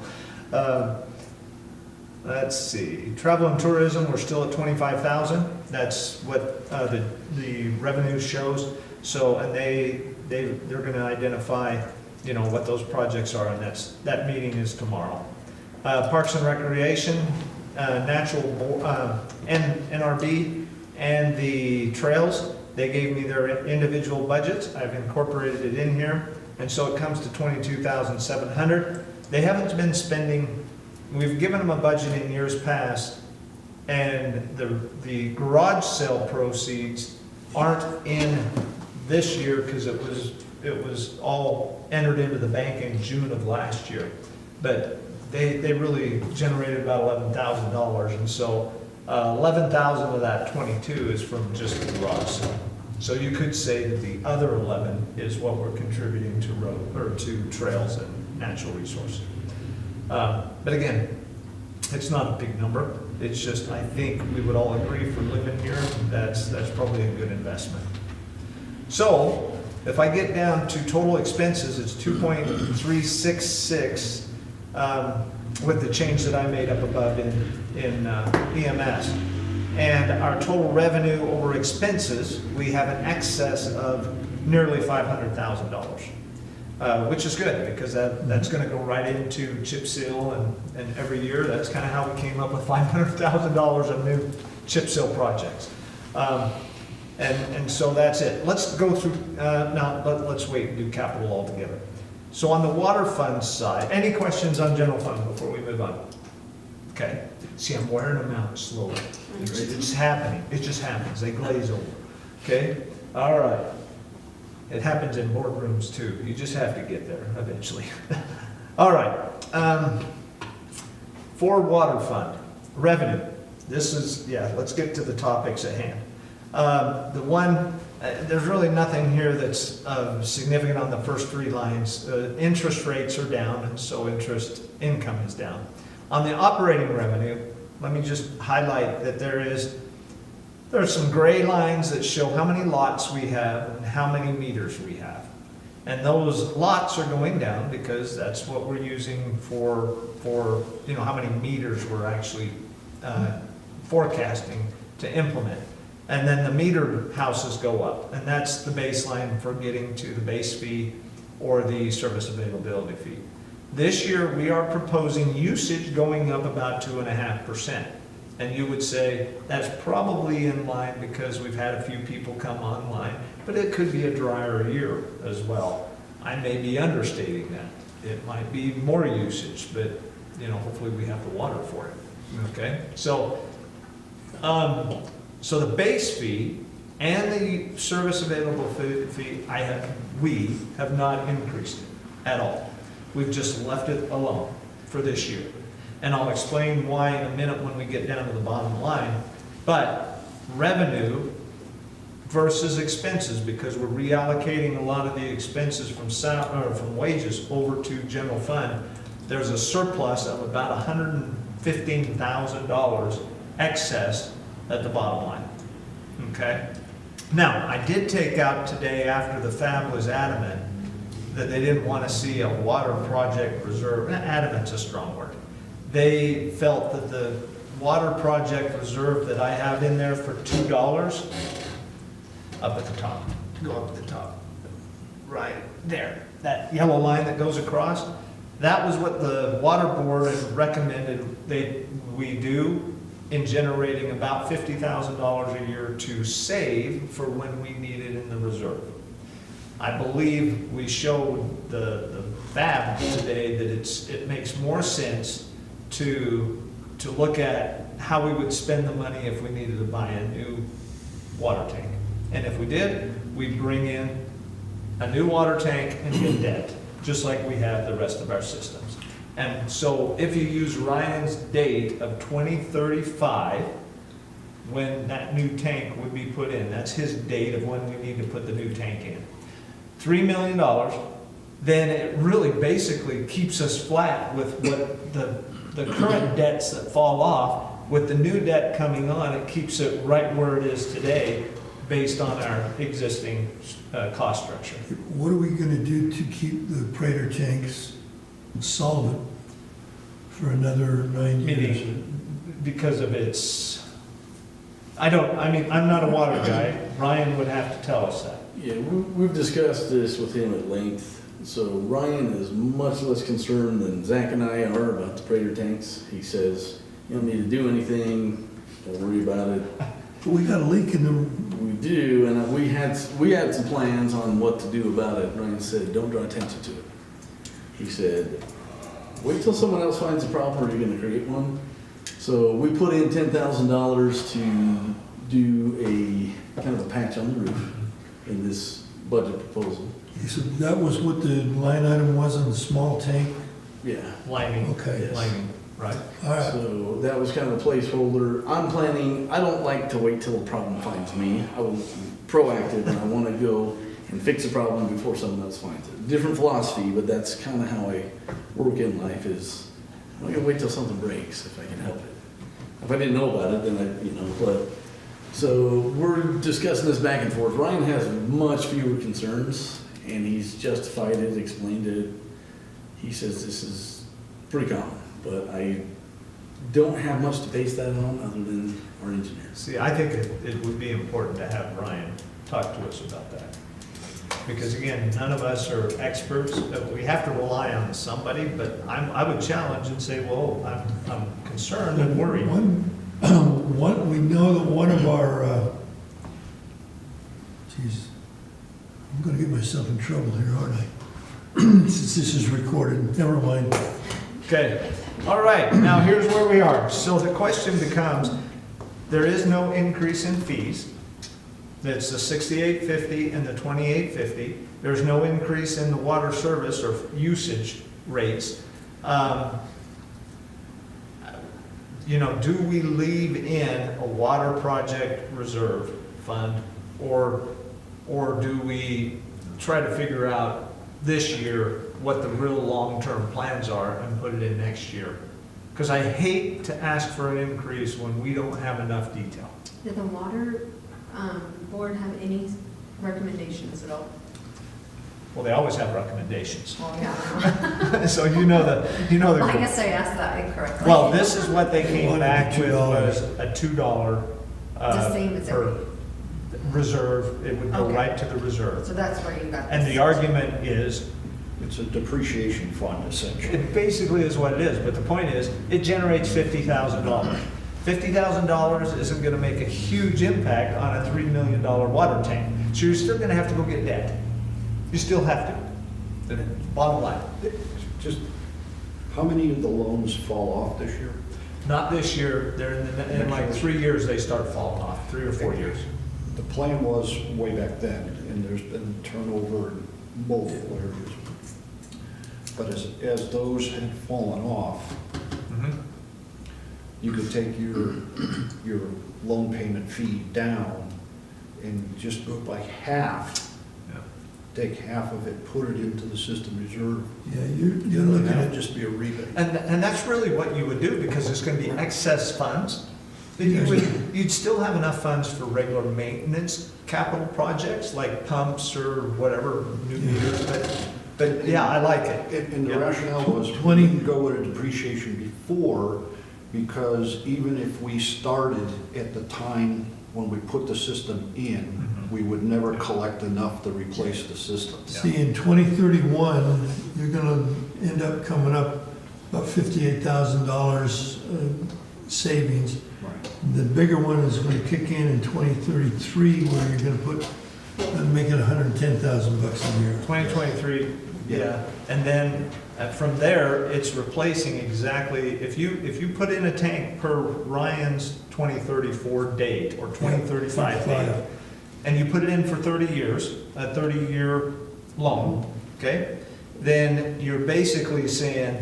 S1: Let's see, travel and tourism, we're still at 25,000. That's what the revenue shows. So, and they're gonna identify, what those projects are, and that meeting is tomorrow. Parks and Recreation, NRB, and the trails, they gave me their individual budgets. I've incorporated it in here, and so it comes to 22,700. They haven't been spending, we've given them a budget in years past, and the garage sale proceeds aren't in this year because it was all entered into the bank in June of last year. But they really generated about $11,000, and so 11,000 of that 22 is from just the garage sale. So you could say that the other 11 is what we're contributing to to trails and natural resources. But again, it's not a big number. It's just, I think we would all agree for living here, that's probably a good investment. So if I get down to total expenses, it's 2.366 with the change that I made up above in EMS. And our total revenue over expenses, we have an excess of nearly $500,000, which is good because that's going to go right into chip seal, and every year that's kind of how we came up with $500,000 of new chip seal projects. And so that's it. Let's go through, now let's wait and do capital altogether. So on the water fund side, any questions on general fund before we move on? Okay, see, I'm wearing them out slowly. It's happening, it just happens, they glaze over. Okay, all right. It happens in boardrooms too, you just have to get there eventually. All right, for water fund, revenue. This is, let's get to the topics at hand. The one, there's really nothing here that's significant on the first 3 lines. Interest rates are down, and so interest income is down. On the operating revenue, let me just highlight that there is There are some gray lines that show how many lots we have and how many meters we have. And those lots are going down because that's what we're using for how many meters we're actually forecasting to implement. And then the meter houses go up, and that's the baseline for getting to the base fee or the service availability fee. This year, we are proposing usage going up about 2.5%. And you would say, that's probably in line because we've had a few people come online, but it could be a drier year as well. I may be understating that. It might be more usage, but, hopefully we have the water for it, okay? So the base fee and the service available fee, we have not increased it at all. We've just left it alone for this year. And I'll explain why in a minute when we get down to the bottom line. But revenue versus expenses, because we're reallocating a lot of the expenses from wages over to general fund, there's a surplus of about $115,000 excess at the bottom line. Okay? Now, I did take out today, after the FAB was adamant that they didn't want to see a water project reserve. Adamant's a strong word. They felt that the water project reserve that I have in there for $2, up at the top, go up at the top, right there, that yellow line that goes across, that was what the water board had recommended we do in generating about $50,000 a year to save for when we need it in the reserve. I believe we showed the FAB today that it makes more sense to look at how we would spend the money if we needed to buy a new water tank. And if we did, we'd bring in a new water tank and get debt, just like we have the rest of our systems. And so if you use Ryan's date of 2035, when that new tank would be put in, that's his date of when we need to put the new tank in. $3 million, then it really basically keeps us flat with what the current debts that fall off. With the new debt coming on, it keeps it right where it is today based on our existing cost structure.
S2: What are we gonna do to keep the Prater tanks solvent for another 9 years?
S1: Meaning, because of its, I'm not a water guy. Ryan would have to tell us that.
S4: Yeah, we've discussed this with him at length. So Ryan is much less concerned than Zach and I are about the Prater tanks. He says, you don't need to do anything, don't worry about it.
S2: But we got a leak in them.
S4: We do, and we had some plans on what to do about it. Ryan said, don't draw attention to it. He said, wait till someone else finds a problem or you're gonna create one. So we put in $10,000 to do a kind of a patch on the roof in this budget proposal.
S2: So that was what the line item was on the small tank?
S4: Yeah.
S1: Lining.
S2: Okay.
S4: Yes.
S1: Lining, right.
S2: All right.
S4: So that was kind of a placeholder. I'm planning, I don't like to wait till a problem finds me. I will be proactive and I want to go and fix a problem before someone else finds it. Different philosophy, but that's kind of how I work in life is, I'm going to wait till something breaks if I can help it. If I didn't know about it, then but. So we're discussing this back and forth. Ryan has much fewer concerns and he's justified it, explained it. He says this is pretty common, but I don't have much to base that on other than our engineers.
S1: See, I think it would be important to have Ryan talk to us about that. Because again, none of us are experts, we have to rely on somebody, but I would challenge and say, well, I'm concerned and worried.
S2: We know that one of our, I'm gonna get myself in trouble here, aren't I? Since this is recorded, never mind.
S1: Okay, all right, now here's where we are. So the question becomes, there is no increase in fees. That's the $68.50 and the $28.50. There's no increase in the water service or usage rates. Do we leave in a water project reserve fund, or do we try to figure out this year what the real long-term plans are and put it in next year? Because I hate to ask for an increase when we don't have enough detail.
S3: Did the water, board have any recommendations at all?
S1: Well, they always have recommendations.
S3: Well, yeah.
S1: So you know the.
S3: I guess I asked that incorrectly.
S1: Well, this is what they came
S2: Wanted
S1: back with,
S2: $2.
S1: was a $2.
S3: The same as
S1: per reserve, it would go
S3: Okay.
S1: right to the reserve.
S3: So that's where you got this.
S1: And the argument is,
S8: It's a depreciation fund essentially.
S1: it basically is what it is, but the point is, it generates $50,000. $50,000 isn't gonna make a huge impact on a $3 million water tank. So you're still gonna have to go get debt. You still have to. Bottom line.
S8: Just, how many of the loans fall off this year?
S1: Not this year, they're in like 3 years, they start falling off, 3 or 4 years.
S8: The plan was way back then, and there's been turnover in multiple areas. But as those had fallen off,
S1: Mhm.
S8: you could take your loan payment fee down and just go by half,
S1: Yeah.
S8: take half of it, put it into the system reserve.
S2: Yeah, you're looking
S8: That'd
S2: at,
S8: just be a rebate.
S1: And that's really what you would do, because it's gonna be excess funds. Then you'd still have enough funds for regular maintenance, capital projects, like pumps or whatever, new meters, but yeah, I like it.
S8: And the
S1: Yeah.
S8: rationale was, we
S2: 20
S8: didn't go with a depreciation before, because even if we started at the time when we put the system in,
S1: Mhm.
S8: we would never collect enough to replace the system.
S2: see, in 2031, you're gonna end up coming up about $58,000 savings.
S8: Right.
S2: The bigger one is gonna kick in 2033, where you're gonna put, make it $110,000 a year.
S1: 2023, yeah, and then from there, it's replacing exactly, if you put in a tank per Ryan's 2034 date, or 2035 date, and you put it in for 30 years, a 30-year loan, okay? Then you're basically saying,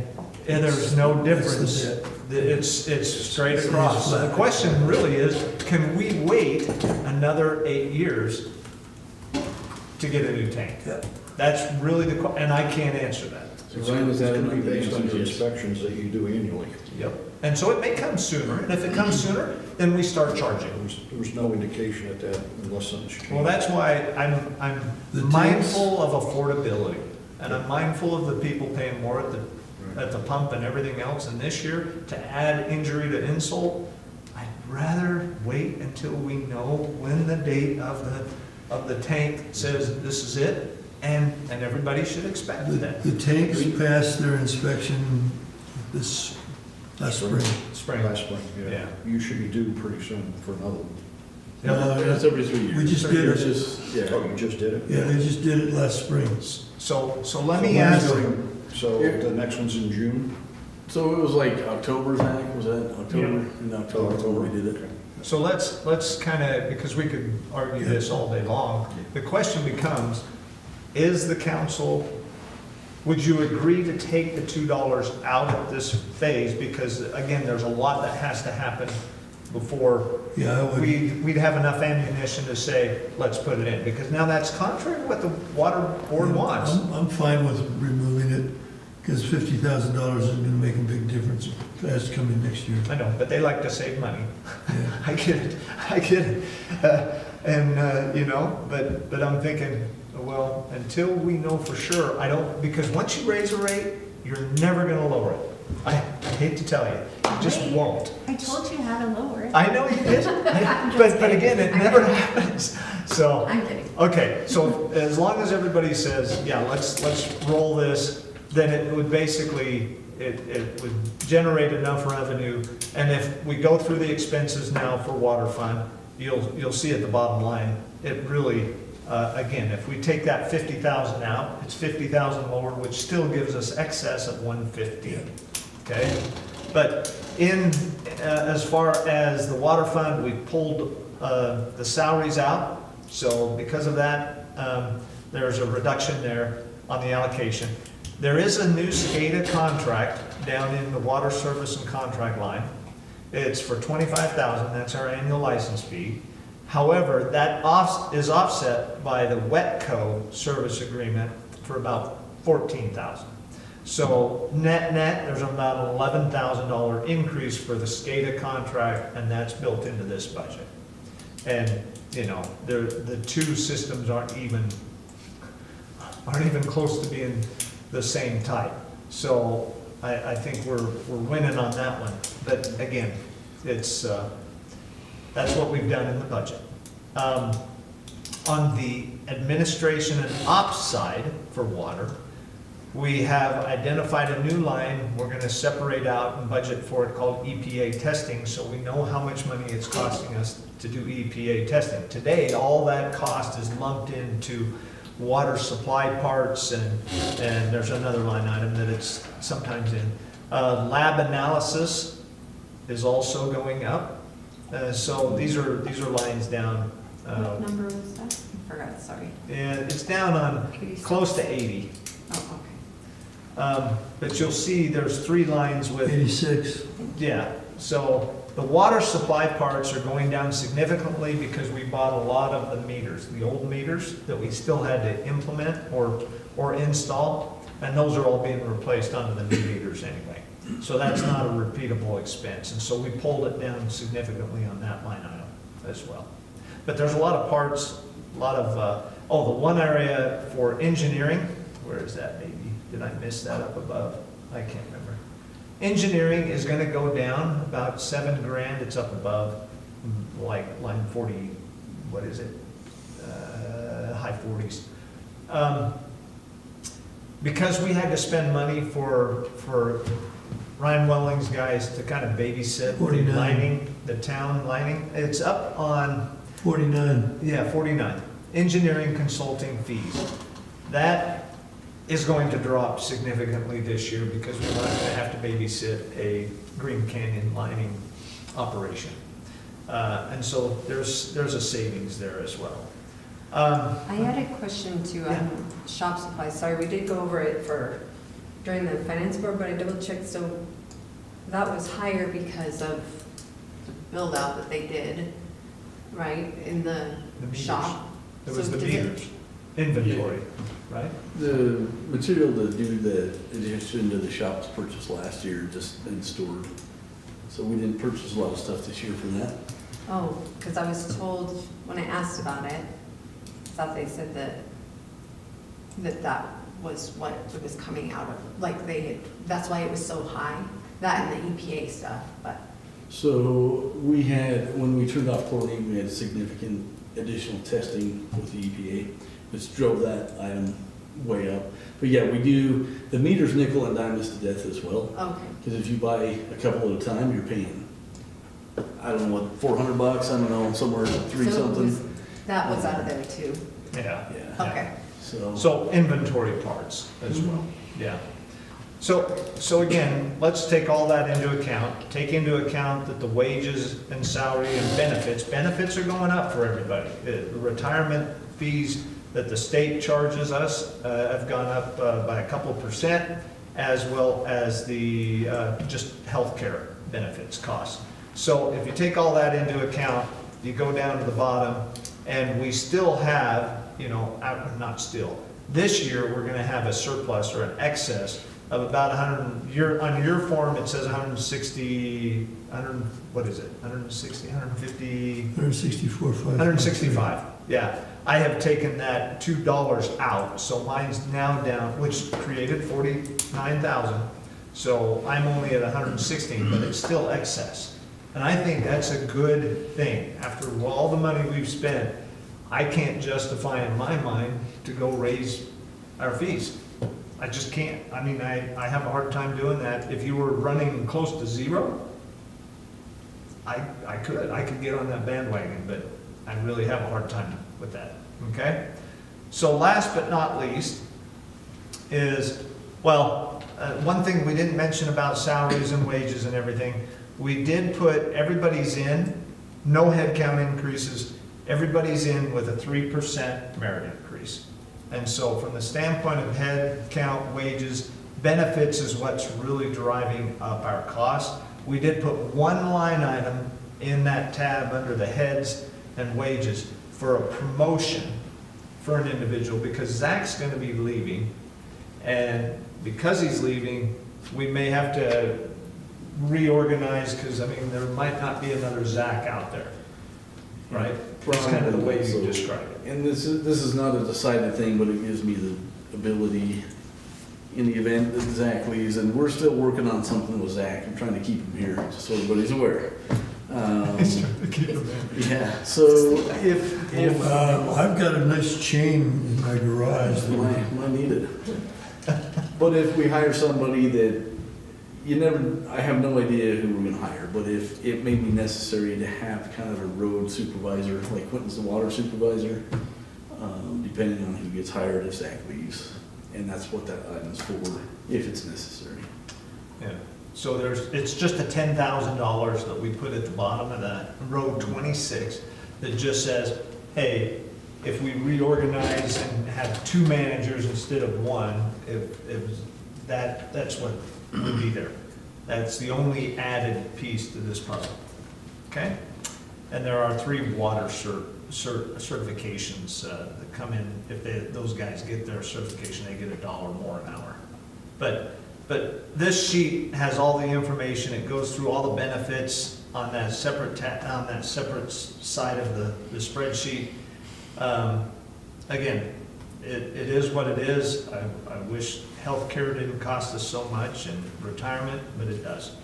S1: there's no difference. It's straight across. So the question really is, can we wait another 8 years to get a new tank?
S2: Yeah.
S1: That's really and I can't answer that.
S8: It's
S4: Ryan, was that
S8: going to be
S4: in the
S8: based on the
S4: messages?
S8: inspections that you do annually.
S1: Yep. And so it may come sooner, and if it comes sooner, then we start charging.
S8: There was no indication at that unless something's changed.
S1: Well, that's why I'm
S2: The
S1: mindful of affordability, and I'm mindful of the people paying more at the pump and everything else, and this year, to add injury to insult, I'd rather wait until we know when the date of the tank says this is it, and everybody should expect that.
S2: The tanks passed their inspection this last spring.
S1: Spring.
S8: Last spring, yeah.
S1: Yeah.
S8: You should be due pretty soon for another one.
S4: That's every 3 years.
S2: We just did
S4: It's
S2: it.
S4: just, yeah.
S8: Oh, you just did it?
S2: Yeah, they just did it last spring.
S1: So let me ask,
S8: So the next one's in June?
S4: So it was like October, Zach, was that October? In October we did it.
S1: so let's kind of, because we could argue this all day long, the question becomes, is the council, would you agree to take the $2 out of this phase? Because again, there's a lot that has to happen before
S2: Yeah, I would,
S1: we'd have enough ammunition to say, let's put it in. Because now that's contrary to what the water board wants.
S2: I'm fine with removing it, because $50,000 isn't gonna make a big difference as coming next year.
S1: I know, but they like to save money.
S2: Yeah.
S1: I get it. But I'm thinking, well, until we know for sure, because once you raise a rate, you're never gonna lower it. I hate to tell you, you just
S3: Wait.
S1: won't.
S3: I told you how to lower it.
S1: I know you did, but again, it never happens, so.
S3: I'm kidding.
S1: Okay, so as long as everybody says, yeah, let's roll this, then it would basically, it would generate enough revenue. And if we go through the expenses now for water fund, you'll see at the bottom line, it really, again, if we take that 50,000 out, it's 50,000 lower, which still gives us excess of 115, okay? But as far as the water fund, we pulled the salaries out. So because of that, there's a reduction there on the allocation. There is a new SCADA contract down in the water service and contract line. It's for $25,000, that's our annual license fee. However, that is offset by the WETCO service agreement for about $14,000. So net, there's about an $11,000 increase for the SCADA contract, and that's built into this budget. And, you know, the two systems aren't even close to being the same type. So I think we're winning on that one. But again, it's, that's what we've done in the budget. On the administration and ops side for water, we have identified a new line we're gonna separate out and budget for it called EPA testing, so we know how much money it's costing us to do EPA testing. Today, all that cost is lumped into water supply parts, and there's another line item that it's sometimes in. Lab analysis is also going up. So these are lines down.
S3: What number was that? I forgot, sorry.
S1: And it's down on
S3: 86.
S1: close to 80.
S3: Oh,
S1: But you'll see there's 3 lines with,
S2: 86.
S1: yeah. So the water supply parts are going down significantly because we bought a lot of the meters, the old meters that we still had to implement or install. And those are all being replaced onto the new meters anyway. So that's not a repeatable expense. And so we pulled it down significantly on that line item as well. But there's a lot of parts, a lot of, the one area for engineering, where is that maybe? Did I miss that up above? I can't remember. Engineering is gonna go down about $7,000, it's up above, like line 40, what is it? High 40s. Because we had to spend money for Ryan Welling's guys to kind of babysit the
S2: 49.
S1: lining, the town lining, it's up on
S2: 49.
S1: yeah, 49. Engineering consulting fees. That is going to drop significantly this year because we're not gonna have to babysit a Green Canyon lining operation. And so there's a savings there as well.
S3: I had a question too
S1: Yeah.
S3: on shop supplies. Sorry, we did go over it during the finance board, but I double checked, so that was higher because of the build out that they did, right, in the
S1: meters.
S3: shop?
S1: It was
S3: So
S1: the
S3: does it-
S1: meters, inventory, right?
S4: The material to do the addition to the shops purchased last year just been stored. So we didn't purchase a lot of stuff this year from that.
S3: Oh, because I was told, when I asked about it, I thought they said that was what it was coming out of, like that's why it was so high, that and the EPA stuff, but,
S4: So we had, when we turned off chlorine, we had significant additional testing with the EPA, which drove that item way up. But yeah, we do, the meters nickel and dime us to death as well.
S3: okay.
S4: Because if you buy a couple at a time, you're paying, I don't know what, $400, I don't know, somewhere three
S3: So it
S4: something.
S3: was- That was out of there too,
S1: Yeah.
S4: Yeah,
S3: okay.
S1: So inventory parts as well, yeah. So again, let's take all that into account. Take into account that the wages and salary and benefits are going up for everybody. The retirement fees that the state charges us have gone up by a couple %, as well as the just healthcare benefits costs. So if you take all that into account, you go down to the bottom, and we still have, not still, this year, we're gonna have a surplus or an excess of about 100, on your form, it says 160, what is it, 160, 150?
S2: 164.5.
S1: 165, yeah. I have taken that $2 out, so mine's now down, which created 49,000. So I'm only at 116, but it's still excess. And I think that's a good thing. After all the money we've spent, I can't justify in my mind to go raise our fees. I just can't. I mean, I have a hard time doing that. If you were running close to zero, I could get on that bandwagon, but I really have a hard time with that, okay? So last but not least is, one thing we didn't mention about salaries and wages and everything, we did put everybody's in, no headcount increases, everybody's in with a 3% merit increase. And so from the standpoint of head count, wages, benefits is what's really driving up our costs. We did put one line item in that tab under the heads and wages for a promotion for an individual because Zach's gonna be leaving. And because he's leaving, we may have to reorganize because, there might not be another Zach out there. right? It's kind of the way you describe it.
S4: And this is not a decided thing, but it gives me the ability, in the event that Zach leaves, and we're still working on something with Zach, I'm trying to keep him here, just so everybody's aware. Yeah, so if,
S2: I've got a nice chain in my garage. that-
S4: might need it. But if we hire somebody that, I have no idea who we're gonna hire, but if it may be necessary to have kind of a road supervisor, like Quentin's the water supervisor, depending on who gets hired if Zach leaves. And that's what that item's for, if it's necessary.
S1: Yeah, so it's just a $10,000 that we put at the bottom of that, Road 26, that just says, hey, if we reorganize and have 2 managers instead of 1, that's what would be there. That's the only added piece to this puzzle, okay? And there are 3 water certifications that come in. If those guys get their certification, they get $1 more an hour. But this sheet has all the information. It goes through all the benefits on that separate side of the spreadsheet. Again, it is what it is. I wish healthcare didn't cost us so much, and retirement, but it does.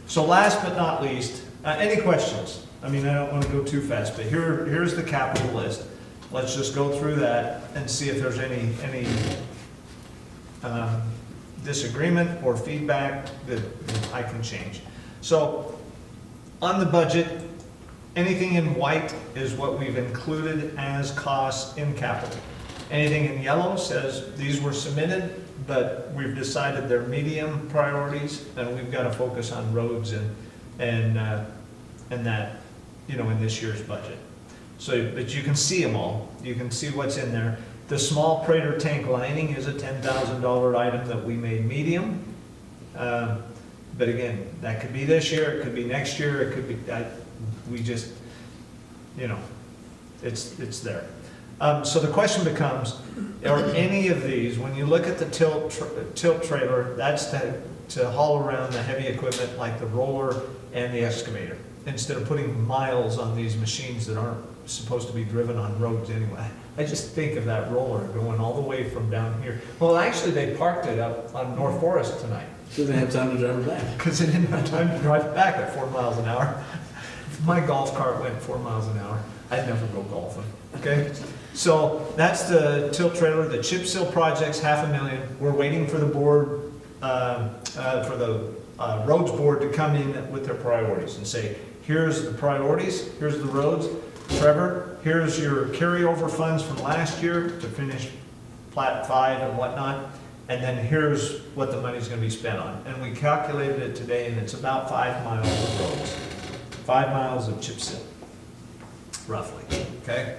S1: So last but not least, any questions? I mean, I don't want to go too fast, but here's the capital list. Let's just go through that and see if there's any disagreement or feedback that I can change. So on the budget, anything in white is what we've included as costs in capital. Anything in yellow says these were submitted, but we've decided they're medium priorities, and we've got to focus on roads and that, in this year's budget. So, but you can see them all. You can see what's in there. The small Prater tank lining is a $10,000 item that we made medium. But again, that could be this year, it could be next year, it could be, we just, it's there. So the question becomes, are any of these, when you look at the tilt trailer, that's to haul around the heavy equipment like the roller and the excavator, instead of putting miles on these machines that aren't supposed to be driven on roads anyway. I just think of that roller going all the way from down here. Well, actually, they parked it up on North Forest tonight,
S4: So they have time to drive it back.
S1: because they didn't have time to drive back at 4 miles an hour. If my golf cart went 4 miles an hour, I'd never go golfing, okay? So that's the tilt trailer. The chip seal project's $500,000. We're waiting for the board, for the roads board to come in with their priorities and say, here's the priorities, here's the roads. Trevor, here's your carryover funds from last year to finish Plat 5 and whatnot, and then here's what the money's gonna be spent on. And we calculated it today, and it's about 5 miles of roads, 5 miles of chip seal, roughly, okay?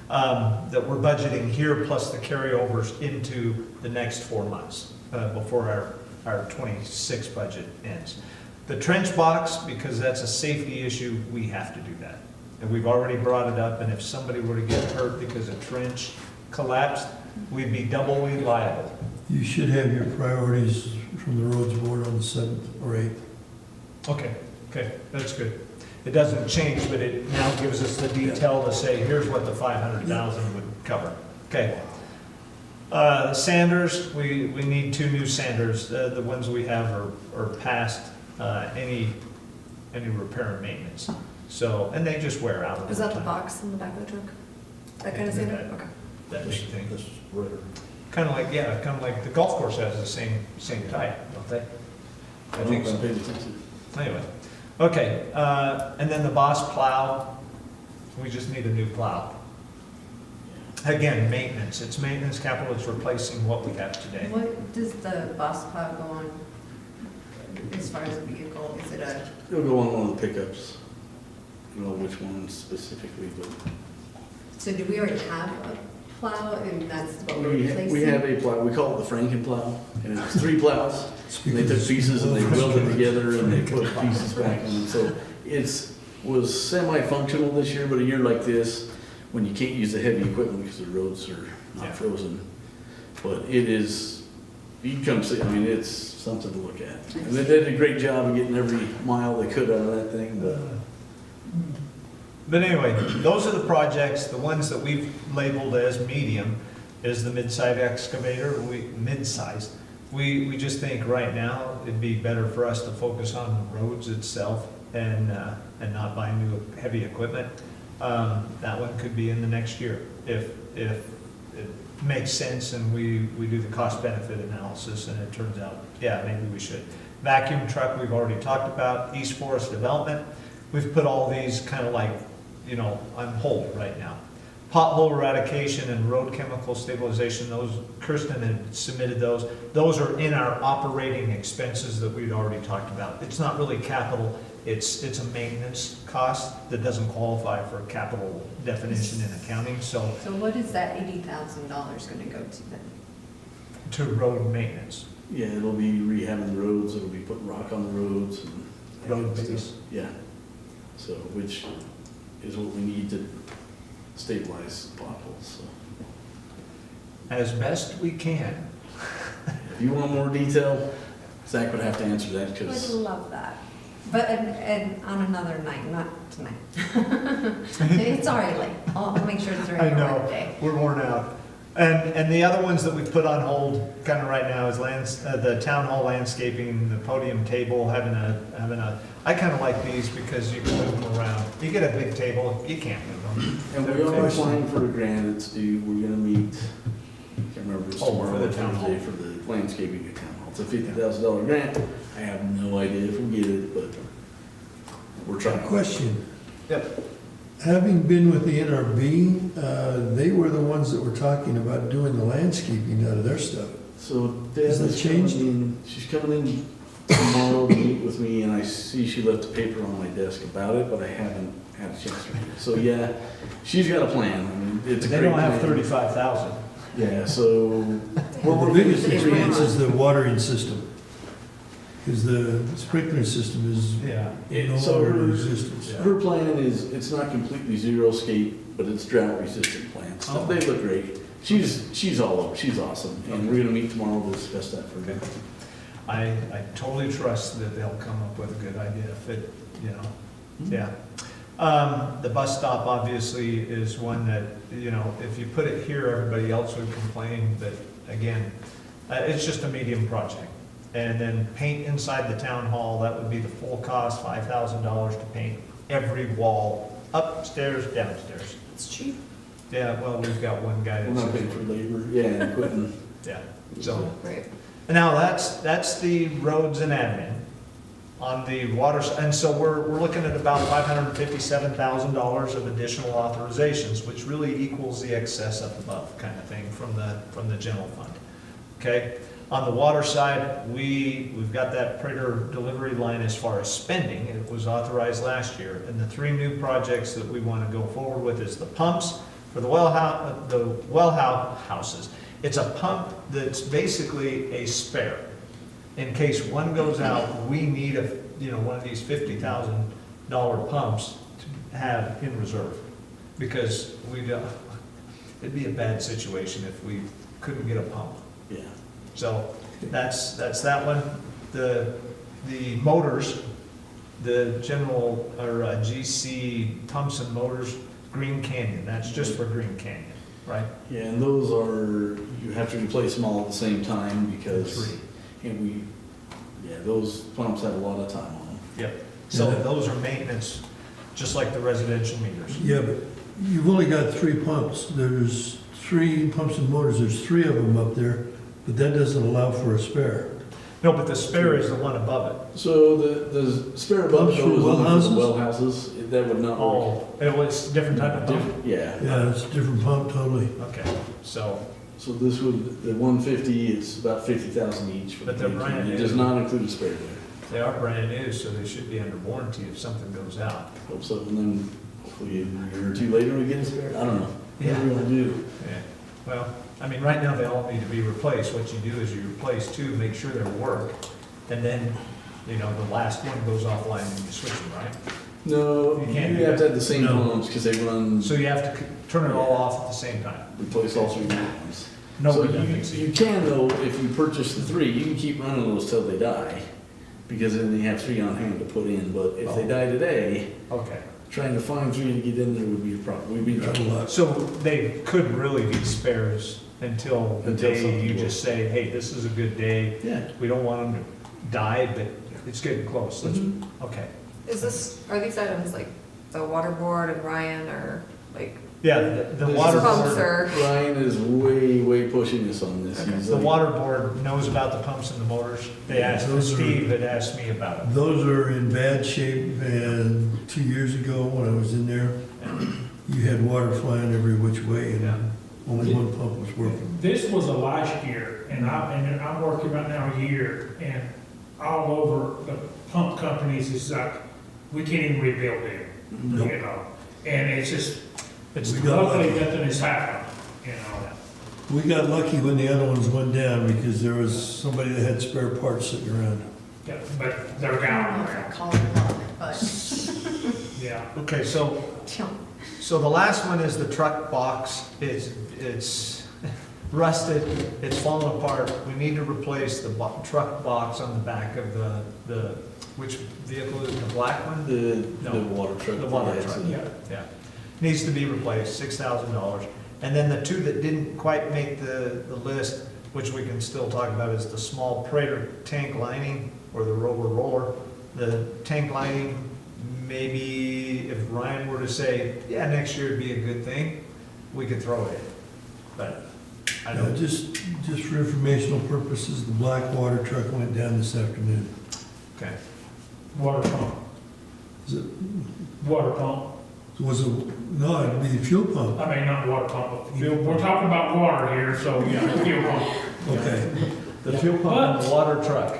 S1: That we're budgeting here, plus the carryovers into the next 4 months, before our 26 budget ends. The trench box, because that's a safety issue, we have to do that. And we've already brought it up, and if somebody were to get hurt because a trench collapsed, we'd be doubly liable.
S2: You should have your priorities from the roads board on the 7th or 8th.
S1: Okay, that's good. It doesn't change, but it now gives us the detail to say, here's what the 500,000 would cover. Okay. Sanders, we need 2 new sanders. The ones we have are past any repair and maintenance. So, and they just wear out.
S6: Is that the box in the back of the truck? That kind of sander?
S1: That-
S6: Okay.
S1: That big thing.
S8: This spreader.
S1: Kind of like the golf course has the same type, don't they? I think so. Anyway, okay, and then the Boss plow, we just need a new plow. Again, maintenance, it's maintenance capital, it's replacing what we have today.
S3: What does the Boss plow go on as far as a vehicle? Is it a,
S4: It'll go on one of the pickups. I don't know which one specifically, but
S3: so do we already have a plow and that's what we're replacing?
S4: we have a plow, we call it the Franken plow, and it's 3 plows. And they took pieces and they welded together and they put pieces back on them. So was semi-functional this year, but a year like this, when you can't use the heavy equipment because the roads are
S1: Yeah.
S4: not frozen. But it is, you can come see, I mean, it's something to look at. And they did a great job of getting every mile they could out of that thing, but
S1: But anyway, those are the projects, the ones that we've labeled as medium is the mid-size excavator, mid-size. We just think right now it'd be better for us to focus on the roads itself and not buy new heavy equipment. That one could be in the next year if it makes sense and we do the cost benefit analysis and it turns out, yeah, maybe we should. Vacuum truck, we've already talked about. East Forest Development, we've put all these kind of like, you know, on hold right now. Pothole eradication and road chemical stabilization, those, Kirsten had submitted those. Those are in our operating expenses that we'd already talked about. It's not really capital, it's a maintenance cost that doesn't qualify for capital definition in accounting, so
S3: So what is that $80,000 gonna go to then?
S1: to road maintenance.
S4: Yeah, it'll be rehabbing the roads, it'll be putting rock on the roads and.
S1: Road base.
S4: Yeah, so, which is what we need to stabilize potholes, so.
S1: As best we can.
S4: If you want more detail, Zach would have to answer that,
S3: Would
S4: because
S3: love that. But, and on another night, not tonight. It's already late. I'll make sure it's
S1: I
S3: during your
S1: know,
S3: workday.
S1: we're worn out. And the other ones that we've put on hold kind of right now is the town hall landscaping, the podium table, having a, I kind of like these because you can move them around. You get a big table, you can't move them.
S4: and we are applying for a grant, it's due, we're gonna meet, I can't remember, it's
S1: Oh, for
S4: tomorrow
S1: the
S4: or
S1: town hall.
S4: Thursday for the landscaping at town hall. It's a $50,000 grant, I have no idea if we'll get it, but we're trying.
S2: Question,
S1: Yep.
S2: having been with the NRB, they were the ones that were talking about doing the landscaping out of their stuff.
S4: So Deb
S2: Has that
S4: is
S2: changed?
S4: coming in, she's coming in tomorrow to meet with me, and I see she left a paper on my desk about it, but I haven't had a chance to read it. So yeah, she's got a plan, I mean, it's a
S1: They
S4: great
S1: don't have
S4: plan.
S1: 35,000.
S4: Yeah, so.
S2: Well, the biggest expense is the watering system, because the sprinkler system is
S1: Yeah.
S2: no
S4: So
S2: longer in
S4: her,
S2: existence.
S4: her plan is, it's not completely zero scape, but it's drought resistant plants.
S1: Oh.
S4: They look great. She's all up, she's awesome, and we're gonna meet tomorrow to discuss that for
S1: Okay.
S4: good.
S1: I totally trust that they'll come up with a good idea if it, you know, yeah. The bus stop obviously is one that, you know, if you put it here, everybody else would complain, but again, it's just a medium project. And then paint inside the town hall, that would be the full cost, $5,000 to paint every wall, upstairs, downstairs.
S3: It's cheap.
S1: Yeah, well, we've got one guy
S4: We're not paying
S1: that's,
S4: for labor, yeah, and equipment.
S1: yeah, so.
S6: Right.
S1: And now that's the roads and admin. On the water, and so we're looking at about $557,000 of additional authorizations, which really equals the excess up above kind of thing from the general fund. Okay? On the water side, we've got that printer delivery line as far as spending. It was authorized last year. And the three new projects that we want to go forward with is the pumps for the well houses. It's a pump that's basically a spare. In case one goes out, we need one of these $50,000 pumps to have in reserve. Because it'd be a bad situation if we couldn't get a pump.
S4: Yeah.
S1: So that's that one. The motors, the general, or GC pumps and motors, Green Canyon, that's just for Green Canyon, right?
S4: Yeah, and those are, you have to replace them all at the same time because.
S1: Three.
S4: And those pumps have a lot of time on them.
S1: Yep. So
S2: Yeah.
S1: those are maintenance, just like the residential meters.
S2: Yeah, but you've only got 3 pumps. There's 3 pumps and motors, there's 3 of them up there, but that doesn't allow for a spare.
S1: No, but the spare is the one above it.
S4: So the spare above
S2: Pumps for
S4: goes
S2: well
S4: on for
S2: houses?
S4: the well houses, that would not work.
S1: Oh, it was a different type of pump?
S4: Different- Yeah.
S2: Yeah, it's a different pump totally.
S1: Okay, so,
S4: So this would, the 150, it's about 50,000 each. for
S1: But
S4: the
S1: they're brand
S4: It
S1: new.
S4: does not include a spare there.
S1: they are brand new, so they should be under warranty if something goes out.
S4: Hope so, and then hopefully a year or two later we get a spare, I don't know.
S1: Yeah.
S4: Whatever we want to do.
S1: Yeah. Well, I mean, right now, they all need to be replaced. What you do is you replace 2, make sure they work, and then, the last one goes offline and you switch them, right?
S4: No,
S1: You
S4: you
S1: can't do
S4: have to have the same
S2: No.
S4: pumps because they run,
S1: So you have to turn it all off at the same time.
S4: replace all 3 pumps.
S1: No
S4: So
S1: redundancy.
S4: you can though, if you purchase the 3, you can keep running those till they die, because then you have 3 on hand to put in, but if they
S1: Oh.
S4: die today,
S1: Okay,
S4: trying to find three to get in there would be a problem, we'd be in
S2: Got a
S4: trouble.
S2: lot.
S1: So they could really be spares until the
S4: Until
S1: day
S4: something
S1: you
S4: goes.
S1: just say, hey, this is a good day.
S4: Yeah.
S1: We don't want them to die, but it's getting close. Let's,
S4: Mhm.
S1: okay.
S6: Are these items like the water board and Ryan or like
S1: Yeah, the
S4: This
S1: water
S4: is-
S6: pumps
S1: board,
S6: or?
S4: Ryan is way pushing us on this.
S6: Okay.
S4: He's
S1: the
S4: like-
S1: water board knows about the pumps and the motors. They asked,
S2: Those are-
S1: Steve had asked me about it.
S2: Those are in bad shape, and 2 years ago, when I was in there, you had water flying every which way,
S1: Yeah.
S2: and only one pump was working.
S5: This was a last year, and I'm working right now a year, and all over the pump companies is like, we can't even rebuild them,
S2: Nope.
S5: you know? And it's just,
S1: It's
S2: We
S1: the
S2: got
S5: luckily,
S2: lucky.
S5: nothing has happened, you know?
S2: We got lucky when the other ones went down, because there was somebody that had spare parts sitting around.
S5: Yeah, but they're
S3: I don't know
S5: gone
S3: if I
S5: now,
S3: call it luck, but,
S5: yeah.
S1: Okay, so the last one is the truck box. It's rusted, it's fallen apart. We need to replace the truck box on the back of the, which vehicle is it, the black one?
S4: The
S1: No.
S4: water truck.
S1: The water
S4: yeah,
S1: truck,
S4: it's a-
S5: Yeah.
S1: yeah. Needs to be replaced, $6,000. And then the two that didn't quite make the list, which we can still talk about, is the small Prater tank lining or the roller roller. The tank lining, maybe if Ryan were to say, yeah, next year would be a good thing, we could throw it in. But I don't,
S2: Just for informational purposes, the black water truck went down this afternoon.
S1: okay.
S5: Water pump,
S2: Is it,
S5: water pump,
S2: was it, no, it'd be the fuel pump.
S5: I mean, not water pump, but we're talking about water here, so, yeah, fuel pump.
S2: Okay.
S1: The fuel pump and the water truck.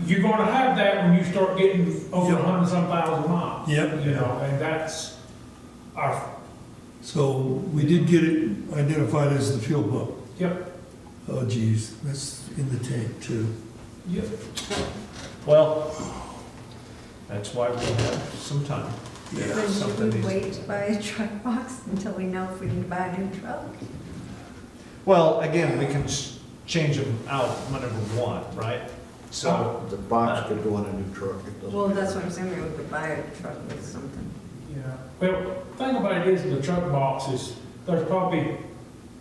S5: You're gonna have that when you start getting over 100-some thousand miles.
S2: Yep.
S5: You know, and that's our,
S2: So we did get it identified as the fuel pump.
S5: yep,
S2: Oh geez, that's in the tank too.
S5: yep.
S1: Well, that's why we have some time.
S3: then
S1: Something
S3: should we
S1: needs-
S3: wait to buy a truck box until we know if we can buy a new truck?
S1: Well, again, we can change them out whenever we want, right? So,
S8: The box could go on a new truck. It doesn't
S3: Well, that's
S8: matter.
S3: what I'm saying, we could buy a truck with something.
S5: Yeah, well, thing about it is, the truck boxes, there's probably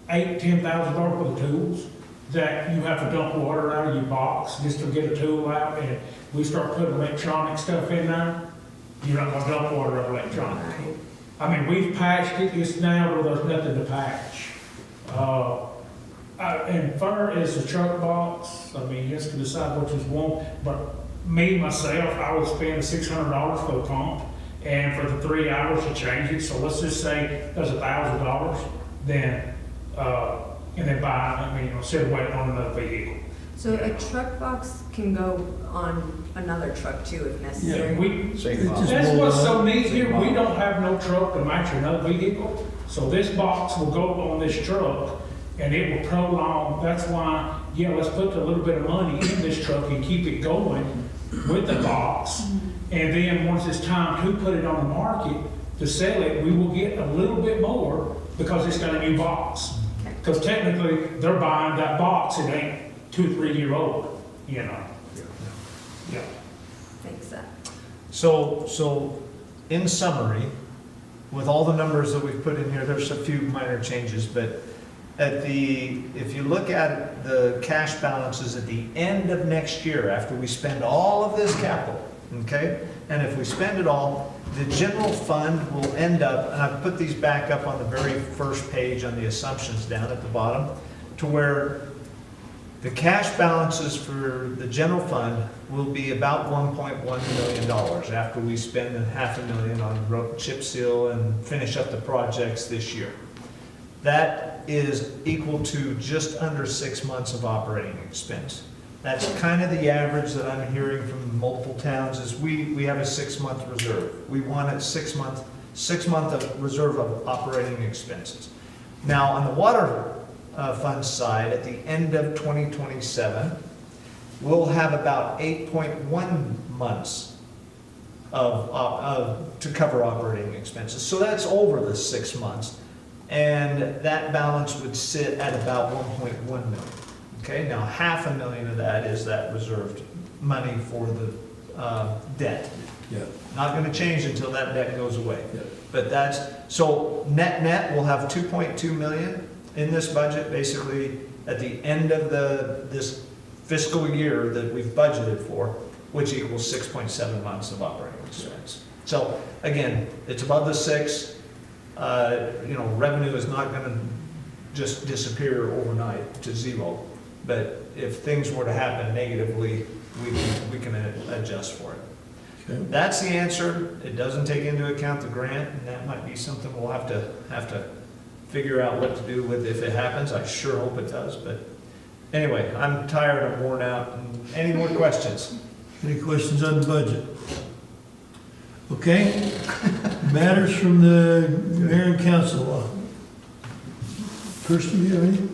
S5: $8,000-10,000 worth of tools that you have to dump water out of your box just to get a tool out, and we start putting electronic stuff in there, you're not gonna dump water out of electronic.
S3: Right.
S5: I mean, we've patched it just now where there's nothing to patch. And far as the truck box, I mean, you have to decide what you want, but me, myself, I would spend $600 for the pump, and for the 3 hours to change it, so let's just say there's $1,000, then, and then buy, I mean, instead of waiting on another vehicle.
S3: So a truck box can go on another truck too if necessary?
S5: We,
S8: Same
S2: It
S8: model.
S2: just-
S5: that's what's so neat here, we don't have no truck to match another vehicle, so this box will go on this truck, and it will prolong, that's why, yeah, let's put a little bit of money in this truck and keep it going with the box, and then once it's time to put it on the market, to sell it, we will get a little bit more, because it's got a new box. Because technically, they're buying that box, it ain't 2 or 3 year old, you know? Yeah.
S3: Thanks, that.
S1: so in summary, with all the numbers that we've put in here, there's a few minor changes, but if you look at the cash balances at the end of next year, after we spend all of this capital, okay? And if we spend it all, the general fund will end up, and I've put these back up on the very first page on the assumptions down at the bottom, to where the cash balances for the general fund will be about $1.1 million after we spend $500,000 on chip seal and finish up the projects this year. That is equal to just under 6 months of operating expense. That's kind of the average that I'm hearing from multiple towns, is we have a 6-month reserve. We want a 6-month of reserve of operating expenses. Now, on the water fund side, at the end of 2027, we'll have about 8.1 months to cover operating expenses. So that's over the 6 months. And that balance would sit at about 1.1 million. Okay, now $500,000 of that is that reserved money for the debt.
S2: Yeah.
S1: Not gonna change until that debt goes away.
S2: Yeah.
S1: But that's, so net, we'll have 2.2 million in this budget, basically, at the end of this fiscal year that we've budgeted for, which equals 6.7 months of operating expense. So, again, it's above the 6, revenue is not gonna just disappear overnight to zero, but if things were to happen negatively, we can adjust for it.
S2: Okay.
S1: That's the answer. It doesn't take into account the grant, and that might be something we'll have to figure out what to do with if it happens. I sure hope it does, but anyway, I'm tired, I'm worn out. Any more questions?
S2: Any questions on the budget? Okay. Matters from the mayor and council. Kirsten, do you have any?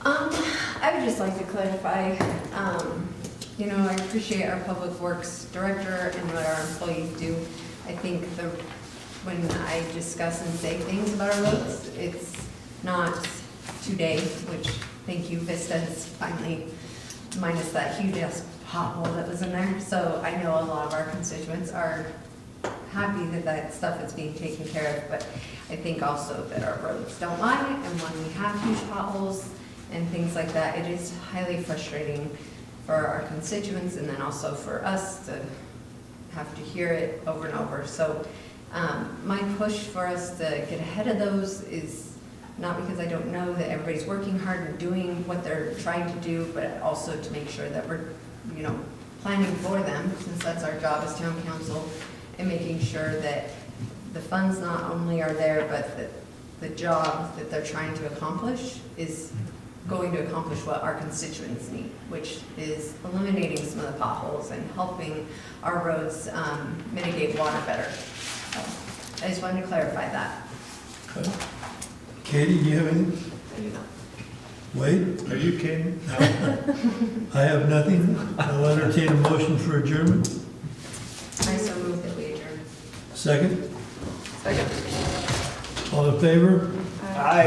S3: I would just like to clarify, I appreciate our public works director and what our employees do. I think when I discuss and say things about our roads, it's not today, which, thank you, Vista has finally, minus that huge ass pothole that was in there. So I know a lot of our constituents are happy that that stuff is being taken care of, but I think also that our roads don't lie, and when we have huge potholes and things like that, it is highly frustrating for our constituents and then also for us to have to hear it over and over. So my push for us to get ahead of those is not because I don't know that everybody's working hard and doing what they're trying to do, but also to make sure that we're, planning for them, since that's our job as town council, and making sure that the funds not only are there, but that the job that they're trying to accomplish is going to accomplish what our constituents need, which is eliminating some of the potholes and helping our roads mitigate water better. So I just wanted to clarify that.
S2: Okay. Katie, do you have anything?
S3: I do not.
S2: Wade?
S1: Are you kidding?
S2: I have nothing. I'll entertain a motion for adjournment.
S3: I so move that we adjourn.
S2: Second?
S6: Second.
S2: All in favor?
S1: Aye.